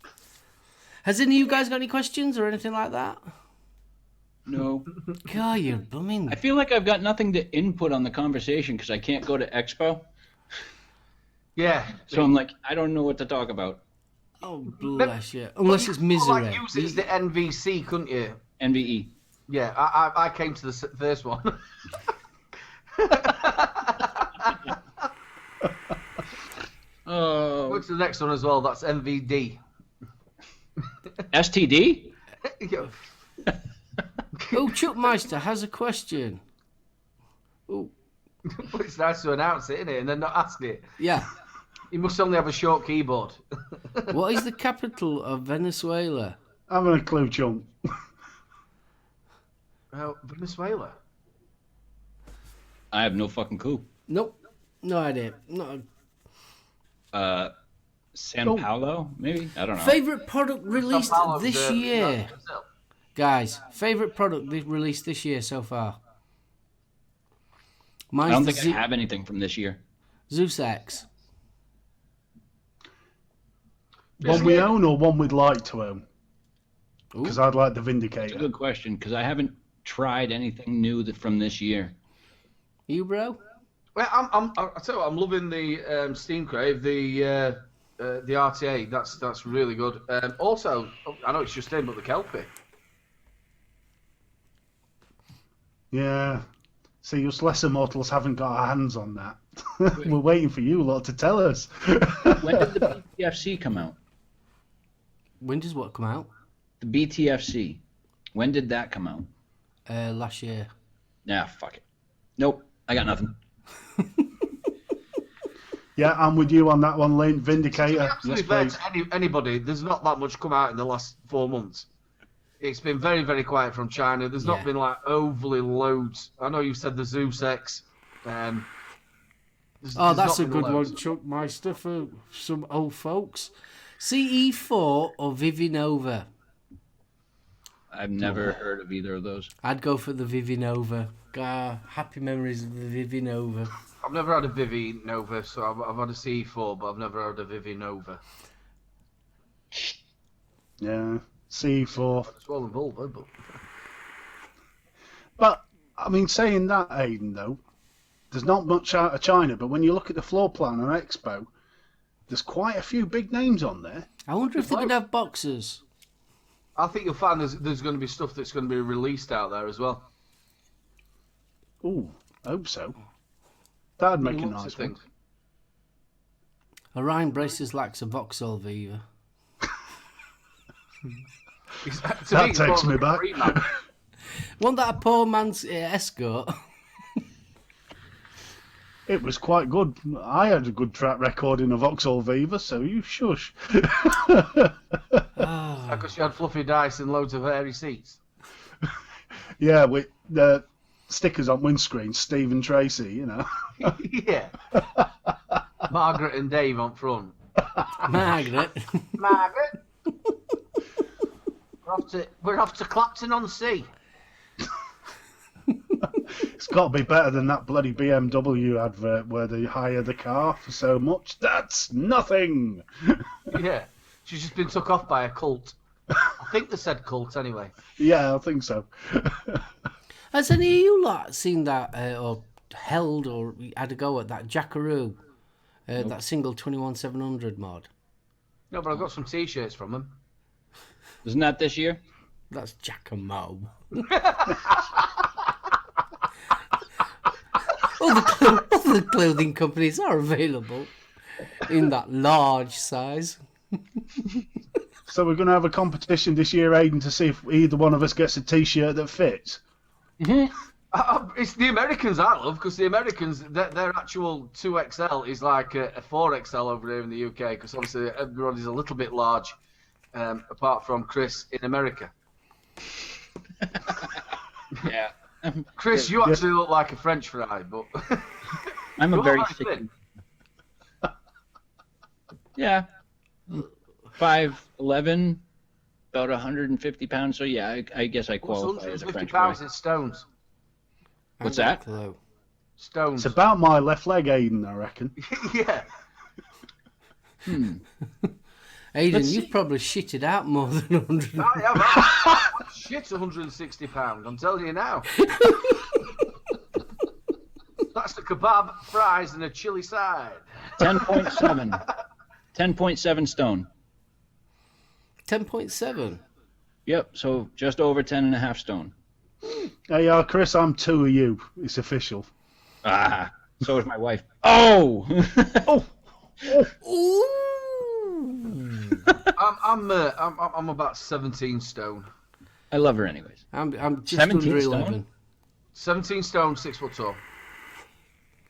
Has any of you guys got any questions or anything like that? No. God, you're bumming. I feel like I've got nothing to input on the conversation because I can't go to EXPO. Yeah. So I'm like, I don't know what to talk about. Oh, bless you. Unless it's misery. Like use it as the NVC, couldn't you? NVE. Yeah, I came to the first one. Oh. What's the next one as well? That's NVD. STD? Oh, Chuckmeister has a question. Oh, But it's nice to announce it, isn't it? And then not ask it. yeah. You must only have a short keyboard. What is the capital of Venezuela? Having a clue, chunk. Venezuela. I have no fucking clue. Nope. No idea. No. San Paulo, maybe? I don't know. Favorite product released Paulo, this year? Brazil. Guys, favorite product released this year so far? I Mine's don't the think I have anything from this year. Zeus X. One we own or one we'd like to own? Ooh. Because I'd like the It's a Vindicator. good question because I haven't tried anything new from this year. You, bro? Well, I tell you what, I'm loving the Steam Crave, the RTA. That's really good. Also, I know it's just in, but the Kelpie. Yeah. See, us lesser mortals haven't got our hands on that. We're waiting for you lot to tell us. When did the BTFC come out? When does what come out? The BTFC. When did that come out? Last year. Nah, fuck it. Nope, I got nothing. Yeah, I'm with you on that one, Lane. To be Vindicator. absolutely Yes, fair please. to anybody, there's not that much come out in the last 4 months. It's been very, very quiet from China. There's not Yeah. been like overly loads. I know you said the Zeus X. Oh, there's that's a not been good loads. one, Chuckmeister, for some old folks. CE4 or Vivinova? I've never heard of either of those. I'd go for the Vivinova. Happy memories of the Vivinova. I've never had a Vivi Nova, so I've had a C4, but I've never had a Vivi Nova. Yeah. C4. It's well and Volvo, but But, I mean, saying that, Aidan, though, there's not much out of China, but when you look at the floor plan on EXPO, there's quite a few big names on there. I wonder if they're going to have boxes. I think you'll find there's going to be stuff that's going to be released out there as well. Ooh, I hope so. That'd make a nice one. Orion Braces lacks a Vauxhall Viva. That takes me back. Wasn't that a poor man's Escort? It was quite good. I had a good track record in a Vauxhall Viva, so you shush. Because you had fluffy dice and loads of hairy seats. Yeah, with the stickers on windscreen, Steve and Tracy, you know. Yeah. Margaret and Dave on front. Margaret. Margaret. We're off to Clapton on Sea. It's got to be better than that bloody BMW advert where they hire the car for so much. That's nothing. Yeah. She's just been took off by a cult. I think they said cult anyway. Yeah, I think so. Has any of you lot seen that or held or had a go at that Jackaroo? That single 21700 mod? No, but I've got some T-shirts from them. Isn't that this year? That's Giacomo. Other clothing companies are available in that large size. So we're going to have a competition this year, Aidan, to see if either one of us gets a T-shirt that fits. Mm-hmm. It's the Americans I love, because the Americans, their actual 2XL is like a 4XL over here in the UK, because obviously everybody's a little bit large, apart from Kris in America. Yeah. Kris, you actually look like a French fry, but... I'm a very sick... Yeah. 5'11", about 150 pounds, so yeah, I guess I qualify as a French fry. 150 pounds in stones. What's that? Stones. It's about my left leg, Aidan, I reckon. Yeah. Aidan, you've probably shitted out more than 100. I have. Shit, 160 pounds. I'm telling you now. That's the kebab, fries, and a chili side. 10.7. 10.7 stone. 10.7. Yep, so just over 10.5 stone. Hey, Kris, I'm two of you. It's official. Ah, so is my wife. Oh! Ooh. I'm about 17 stone. I love her anyways. I'm just under 11. Stone? 17 stone, 6 foot tall.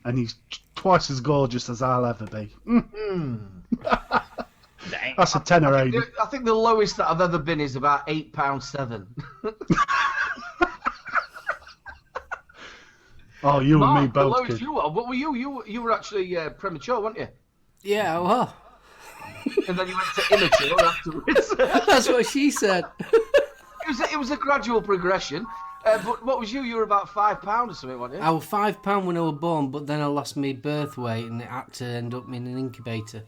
And he's twice as gorgeous as I'll ever be. Dang. That's a tenner, Aidan. I think the lowest that I've ever been is about £8.7. Oh, you Mark, and me both. the lowest Kid. you were. What were you? You were actually premature, weren't you? Yeah, well, And then you went to immature afterwards. that's what she said. It was a gradual progression. But what was you? You were about £5 or something, weren't you? I was £5 when I was born, but then I lost my birth weight and it had to end up in an incubator.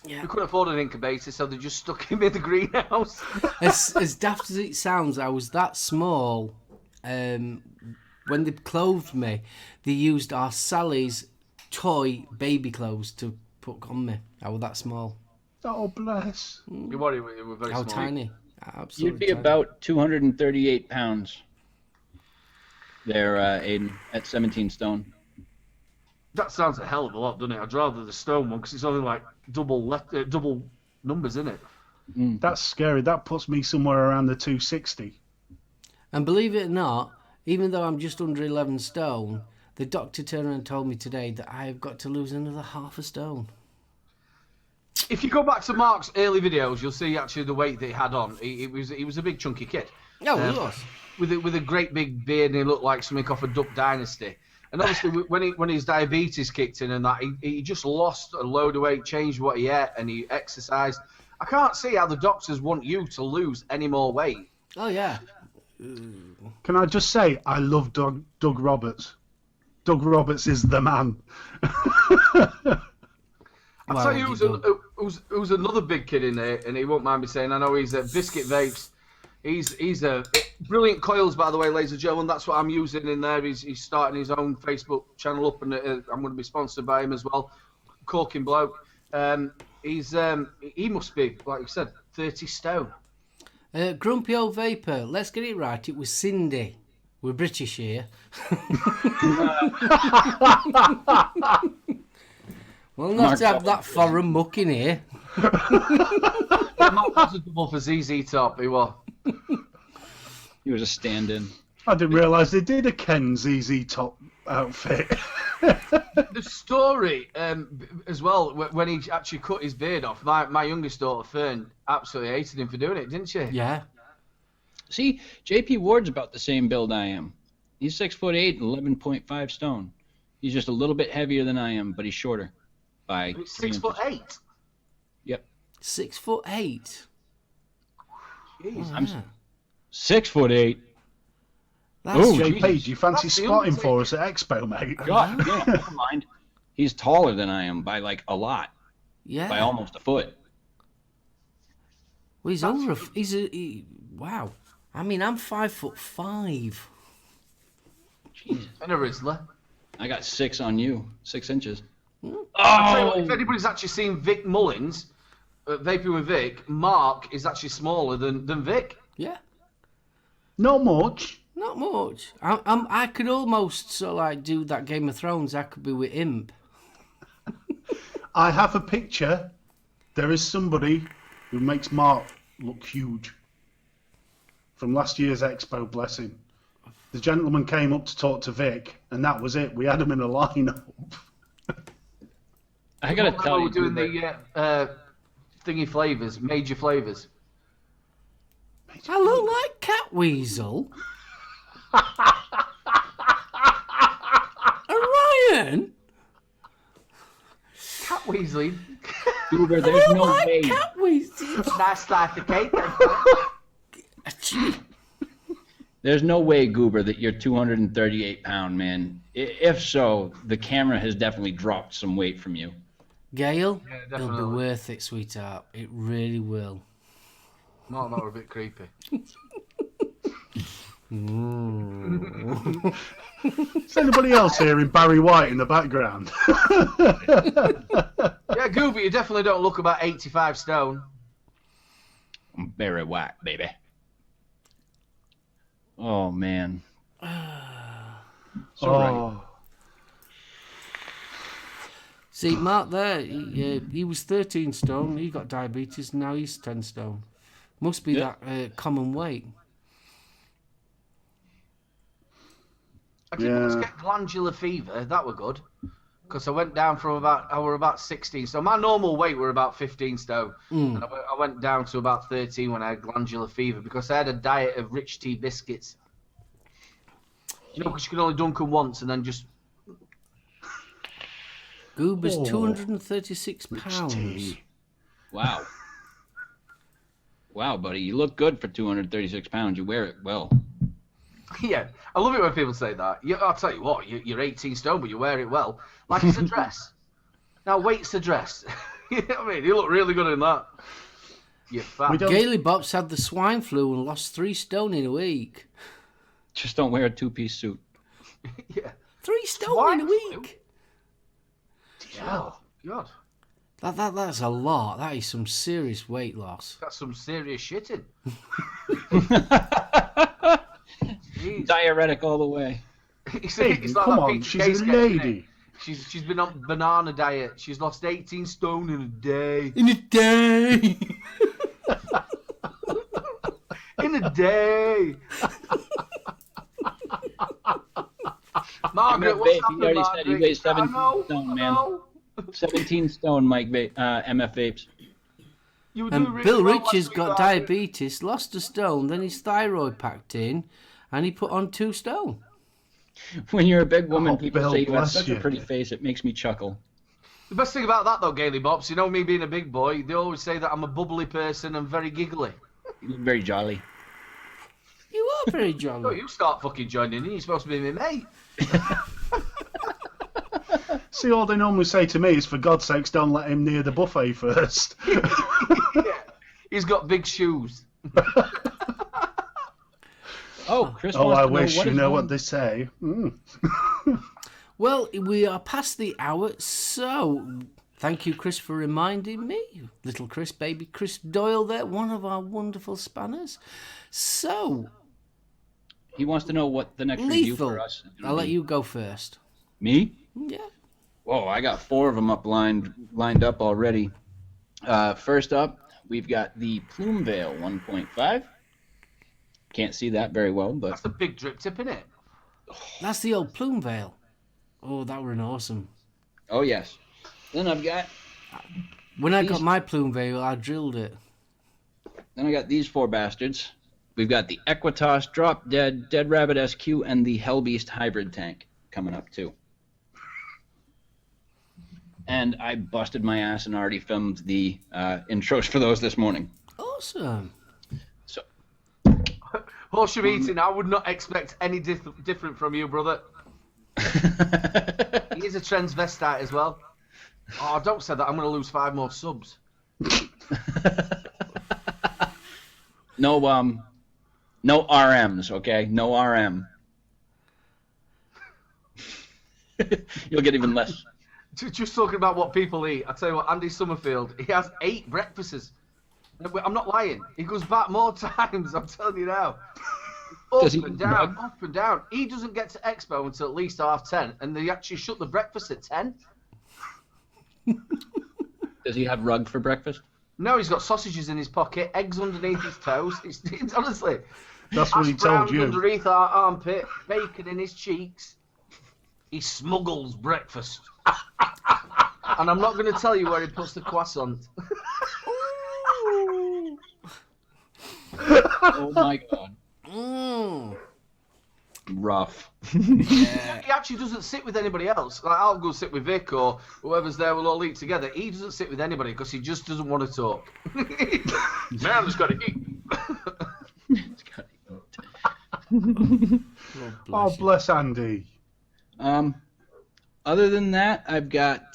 Yeah. We couldn't afford an incubator, so they just stuck him in the greenhouse. As daft as it sounds, I was that small. When they clothed me, they used our Sally's toy baby clothes to put on me. I was that small. Oh, bless. You were very How small. tiny. Absolutely You'd be tiny. about 238 pounds there, Aidan, at 17 stone. That sounds a hell of a lot, doesn't it? I'd rather the stone one, because it's only like double numbers, isn't it? That's scary. That puts me somewhere around the 260. And believe it or not, even though I'm just under 11 stone, the doctor turned around and told me today that I have got to lose another half a stone. If you go back to Mark's early videos, you'll see actually the weight that he had on. He was a big chunky kid. Oh, he was. With a great big beard, and he looked like something off a Duck Dynasty. And obviously, when his diabetes kicked in and that, he just lost a load of weight, changed what he ate, and he exercised. I can't see how the doctors want you to lose any more weight. Oh, yeah. Can I just say, I love Doug Roberts. Doug Roberts is the man. I'll tell you who's another big kid in there, and he won't mind me saying, I know he's Biscuit Vapes. He's Brilliant Coils, by the way, ladies and gentlemen. That's what I'm using in there. He's starting his own Facebook channel up, and I'm going to be sponsored by him as well. Corking bloke. He must be, like you said, 30 stone. Grumpy old Vapor, let's get it right. It was Cindy. We're British here. We'll not have that foreign muck in here. Not possible for ZZ Top, he was. He was a stand-in. I didn't realise they did a Ken ZZ Top outfit. The story, as well, when he actually cut his beard off, my youngest daughter, Fern, absolutely hated him for doing it, didn't she? Yeah. See, JP Ward's about the same build I am. He's 6'8" and 11.5 stone. He's just a little bit heavier than I am, but he's shorter by 3 inches. 6'8"? Yep. 6'8". Jeez. I'm 6'8". That's Oh, JP, do you fancy That's the spotting only for us at Expo, mate? God, no, never mind. He's taller than I am by like a lot, yeah. by almost a foot. Well, he's over. Wow. I mean, I'm 5'5". Jesus. And a Rizzler. I got 6 on you, 6 inches. I'll tell you what, if anybody's actually seen Vic Mullins, Vaping with Vic, Mark is actually smaller than Vic. Yeah. Not much. Not much. I could almost sort of like do that Game of Thrones. I could be with Imp. I have a picture. There is somebody who makes Mark look huge. From last year's Expo, bless him. The gentleman came up to talk to Vic, and that was it. We had him in a lineup. I gotta tell you, we're doing the thingy flavors, major flavors. I look like Cat Weasel. Orion. Cat Weasley. Goober, there's no like way. Cat Weasel. Nice slice of cake. There's no way, Goober, that you're 238-pound, man. If so, the camera has definitely dropped some weight from you. Gail, Yeah, it'll be definitely. worth it, sweetheart. It really will. No, that were a bit creepy. Is anybody else hearing Barry White in the background? Yeah, Gooby, you definitely don't look about 85 stone. I'm very white, baby. Oh, man. So right. See, Mark there, he was 13 stone. He got diabetes, and now he's 10 stone. Must be Yeah. that common weight. I did once get glandular fever. That were good. Because I went down from I were about 16. So my normal weight were about 15 stone. And I went down to about 13 when I had glandular fever because I had a diet of rich tea biscuits. You know, because you can only dunk them once and then just... Goober's 236 pounds. tea. Wow. Wow, buddy. You look good for 236 pounds. You wear it well. Yeah, I love it when people say that. I'll tell you what, you're 18 stone, but you wear it well. Like it's a dress. Now, weight's a dress. You know what I mean? You look really good in that. You're fat. Gailey Bops had the swine flu and lost 3 stone in a week. Just don't wear a 2-piece suit. Yeah. 3 stone Swine in a flu? week? Oh, God. That's a lot. That is some serious weight loss. Got some serious shitting. Jeez. Diuretic all the way. It's Hey, like come that on, Peter she's Kay a sketch, isn't lady. it? She's been on banana diet. She's lost 18 stone in a day. In a day! In a day. Margaret, what's He happening, already said he Margaret? weighs 17 I know, stone, I man. know. 17 stone, Mike MF Vapes. You were And doing really Bill well Richards last week, got Margaret. diabetes, lost a stone, then his thyroid packed in, and he put on 2 stone. When you're a big woman, Oh, people Bill, say you have bless such you. a pretty face. It makes me chuckle. The best thing about that, though, Gailey Bops, you know me being a big boy, they always say that I'm a bubbly person and very giggly. You look very jolly. You are very Oh, jolly. you start fucking joining in. You're supposed to be my mate. See, all they normally say to me is, for God's sakes, don't let him near the buffet first. Yeah. He's got big shoes. Kris Oh, wants I to know wish what you is know wrong. what they say. Well, we are past the hour, so thank you, Kris, for reminding me. Little Kris, baby Kris Doyle there, one of our wonderful spanners. So, He wants to know what the next review Lethal, for us is I'll going to let be. you go first. Me? Yeah. Whoa, I got 4 of them up lined up already. First up, we've got the Plume Veil 1.5. Can't see that very well, but That's a big drip tip, isn't it? That's the old Plume Veil. Oh, that were an awesome. oh yes. Then I've got When I got my Plume Veil, I drilled it. these 4 bastards. We've got the Equitas Drop Dead, Dead Rabbit SQ, and the Hellbeast Hybrid Tank coming up too. And I busted my ass and already filmed the intros for those this morning. Awesome. So Horse you're eating, I would not expect any different from you, brother. He is a transvestite as well. Oh, don't say that. I'm going to lose 5 more subs. no RMs, okay? No RM. You'll get even less. Just talking about what people eat. I tell you what, Andy Summerfield, he has 8 breakfasts. I'm not lying. He goes back more times. I'm telling you now. Does he Up and down, up and down. He doesn't get to Expo until at least 10:30, and they actually shut the breakfast at 10. Does he have rug for breakfast? No, he's got sausages in his pocket, eggs underneath his toes. It's honestly, That's what he hash told browns you. underneath our armpit, bacon in his cheeks. He smuggles breakfast. And I'm not going to tell you where he puts the croissant. Oh my god. Mm. Rough. He actually doesn't sit with anybody else. Like, I'll go sit with Vic or whoever's there, we'll all eat together. He doesn't sit with anybody because he just doesn't want to talk. Man, just got to eat. Oh, bless Andy. Other than that, I've got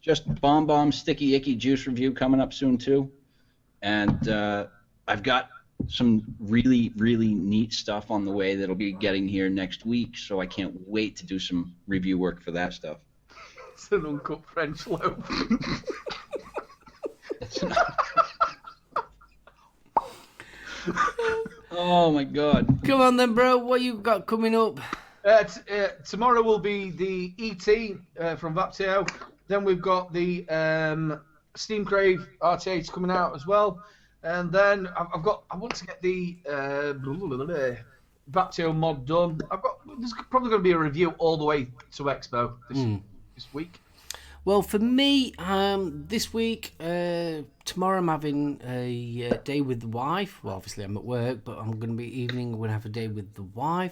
just Bomb Sticky Icky Juice review coming up soon too, and I've got some really, really neat stuff on the way that'll be getting here next week, so I can't wait to do some review work for that stuff. It's an uncut French loaf. Oh my god. Come on then, bro. What you got coming up? Tomorrow will be the ET from Vapteo. Then we've got the Steam Crave RTH coming out as well. And then I want to get the Vapteo mod done. There's probably going to be a review all the way to Expo this week. Well, for me, this week, tomorrow I'm having a day with the wife. Well, obviously I'm at work, but I'm going to be evening. I'm going to have a day with the wife.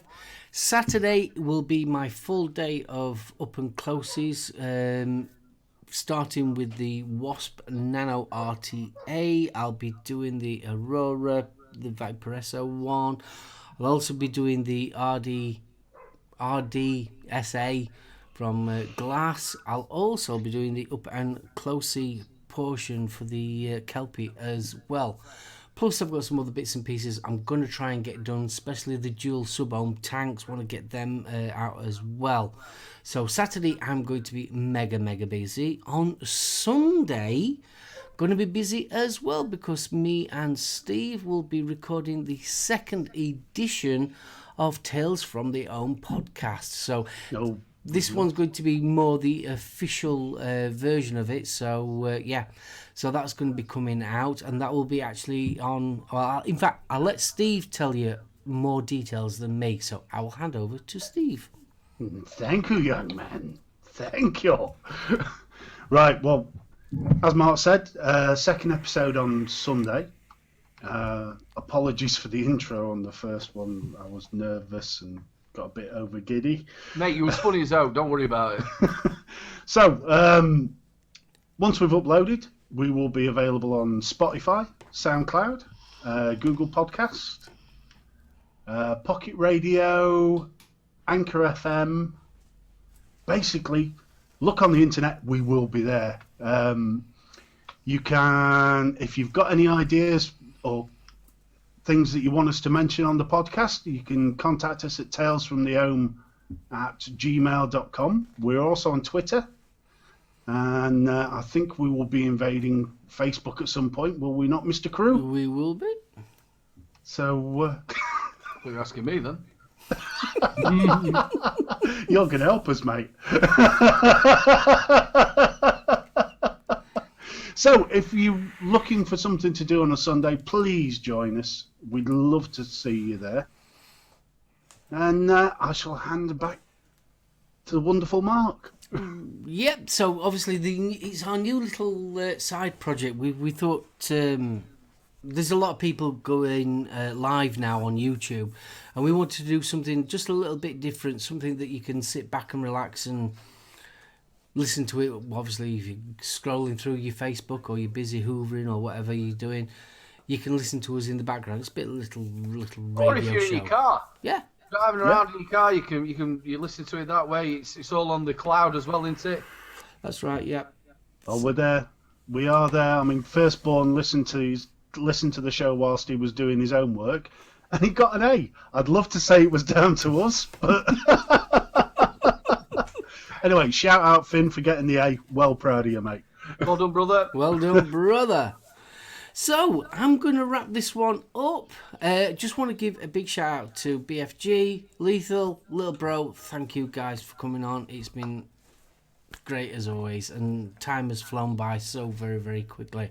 Saturday will be my full day of up and closes, starting with the Wasp Nano RTA. I'll be doing the Aurora, the Vaporesso one. I'll also be doing the RDSA from Glass. I'll also be doing the up and closey portion for the Kelpie as well. Plus I've got some other bits and pieces I'm going to try and get done, especially the dual SoulOhm tanks. Want to get them out as well. So Saturday I'm going to be mega busy. On Sunday going to be busy as well because me and Steve will be recording the 2nd edition of Tales from the Ohm podcast. So this one's going to be more the official version of it. So so that's going to be coming out, and that will be actually on. In fact, I'll let Steve tell you more details than me. So I will hand over to Steve. Thank you, young man. Thank you. Right, well, as Mark said, 2nd episode on Sunday. Apologies for the intro on the first one. I was nervous and got a bit over giddy. Mate, you was funny as hell. Don't worry about it. So, once we've uploaded, we will be available on Spotify, SoundCloud, Google Podcast, Pocket Radio, Anchor FM. Basically, look on the internet, we will be there. You can, if you've got any ideas or things that you want us to mention on the podcast, you can contact us at talesfromtheohm@gmail.com. We're also on Twitter, and I think we will be invading Facebook at some point, will we not, Mr. Crew? We will be. So You're asking me then. you're going to help us, mate. So, if you're looking for something to do on a Sunday, please join us. We'd love to see you there. And I shall hand back to the wonderful Mark. Yep. So obviously, it's our new little side project. We thought there's a lot of people going live now on YouTube, and we want to do something just a little bit different, something that you can sit back and relax and listen to it. Obviously, if you're scrolling through your Facebook or you're busy hoovering or whatever you're doing, you can listen to us in the background. It's a bit little radio Or if you're show. in your car. Yeah. Driving around in your car, you listen to it that way. It's all on the cloud as well, isn't it? That's right. Yeah. Oh, we're there. We are there. I mean, Firstborn listened to the show whilst he was doing his own work, and he got an A. I'd love to say it was down to us, but anyway, shout out Finn for getting the A. Well proud of you, mate. Well done, brother. Well done, brother. So, I'm going to wrap this one up. Just want to give a big shout out to BFG, Lethal, Little Bro. Thank you guys for coming on. It's been great as always, and time has flown by so very, very quickly.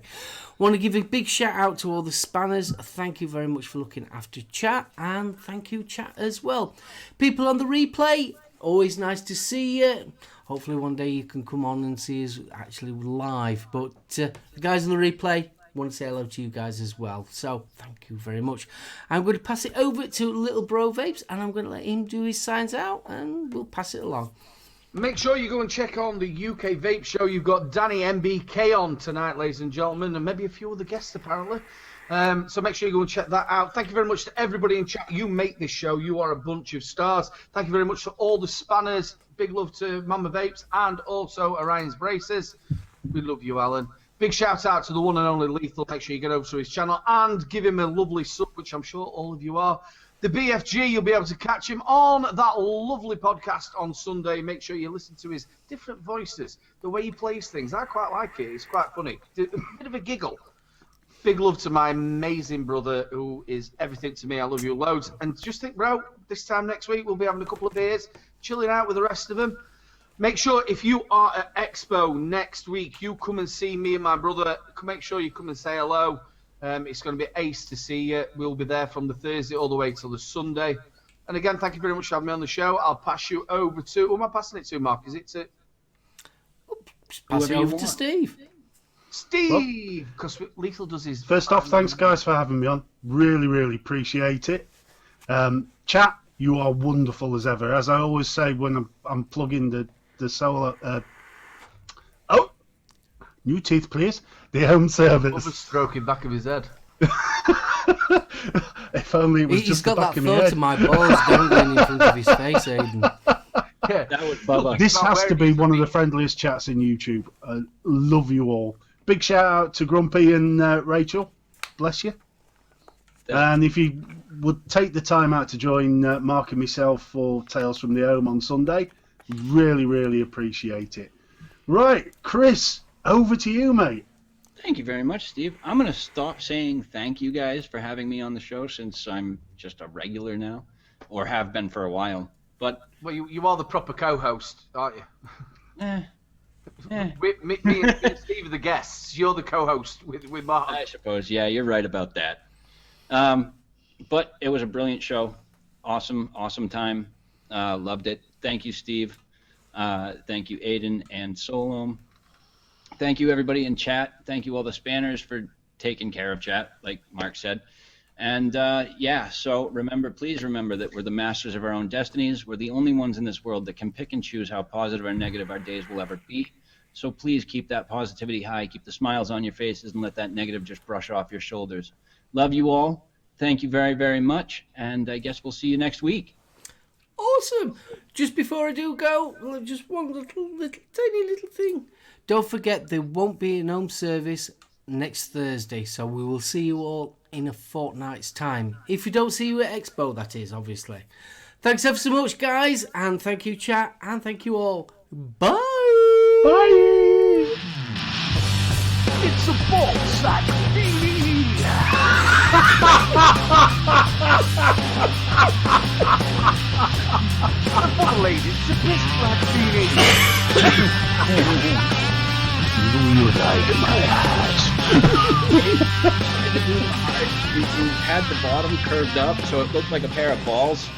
Want to give a big shout out to all the spanners. Thank you very much for looking after chat, and thank you, chat, as well. People on the replay, always nice to see you. Hopefully one day you can come on and see us actually live. But the guys on the replay, want to say hello to you guys as well. So thank you very much. I'm going to pass it over to Little Bro Vapes, and I'm going to let him do his signs out, and we'll pass it along. Make sure you go and check on the UK Vape Show. You've got Danny MBK on tonight, ladies and gentlemen, and maybe a few other guests, apparently. So make sure you go and check that out. Thank you very much to everybody in chat. You make this show. You are a bunch of stars. Thank you very much to all the spanners. Big love to Mama Vapes and also Orion's Braces. We love you, Alan. Big shout out to the one and only Lethal. Make sure you get over to his channel and give him a lovely sub, which I'm sure all of you are. The BFG, you'll be able to catch him on that lovely podcast on Sunday. Make sure you listen to his different voices, the way he plays things. I quite like it. It's quite funny. A bit of a giggle. Big love to my amazing brother, who is everything to me. I love you loads. And just think, bro, this time next week, we'll be having a couple of beers, chilling out with the rest of them. Make sure if you are at EXPO next week, you come and see me and my brother. Make sure you come and say hello. It's going to be ace to see you. We'll be there from the Thursday all the way till the Sunday. And again, thank you very much for having me on the show. I'll pass you over to... Who am I passing it to, Mark? Is it to... Just pass it over to Steve. Steve! Because Lethal does his... First off, thanks, guys, for having me on. Really, really appreciate it. Chat, you are wonderful as ever. As I always say when I'm plugging the solar... new teeth, please. The Ohm Service. Stroking back of his head. If only it was He's just got the back that of my thought head. of my balls dangling in front of his face, Aiden. Yeah. That was Bubba. This has to be one of the friendliest chats in YouTube. Love you all. Big shout out to Grumpy and Rachel. Bless you. And if you would take the time out to join Mark and myself for Tales from the Ohm on Sunday, really, really appreciate it. Right, Kris, over to you, mate. Thank you very much, Steve. I'm going to stop saying thank you guys for having me on the show since I'm just a regular now, or have been for a while. But Well, you are the proper co-host, aren't you? eh, Me and Steve are the guests. You're the co-host with Mark. I suppose, yeah, you're right about that. But it was a brilliant show. Awesome time. Loved it. Thank you, Steve. Thank you, Aiden and SoulOhm. Thank you, everybody in chat. Thank you, all the spanners, for taking care of chat, like Mark said. And, yeah, so please remember that we're the masters of our own destinies. We're the only ones in this world that can pick and choose how positive or negative our days will ever be. So please keep that positivity high, keep the smiles on your faces, and let that negative just brush off your shoulders. Love you all. Thank you very, very much. And I guess we'll see you next week. Awesome. Just before I do go, just one tiny little thing. Don't forget, there won't be an Ohm service next Thursday, so we will see you all in a fortnight's time. If we don't see you at EXPO, that is, obviously. Thanks ever so much, guys, and thank you, chat, and thank you all. Bye! Bye! It's a ball sack feeling. The ladies, it's a piss black feeling. You died in my ass. You had the bottom curved up so it looked like a pair of balls.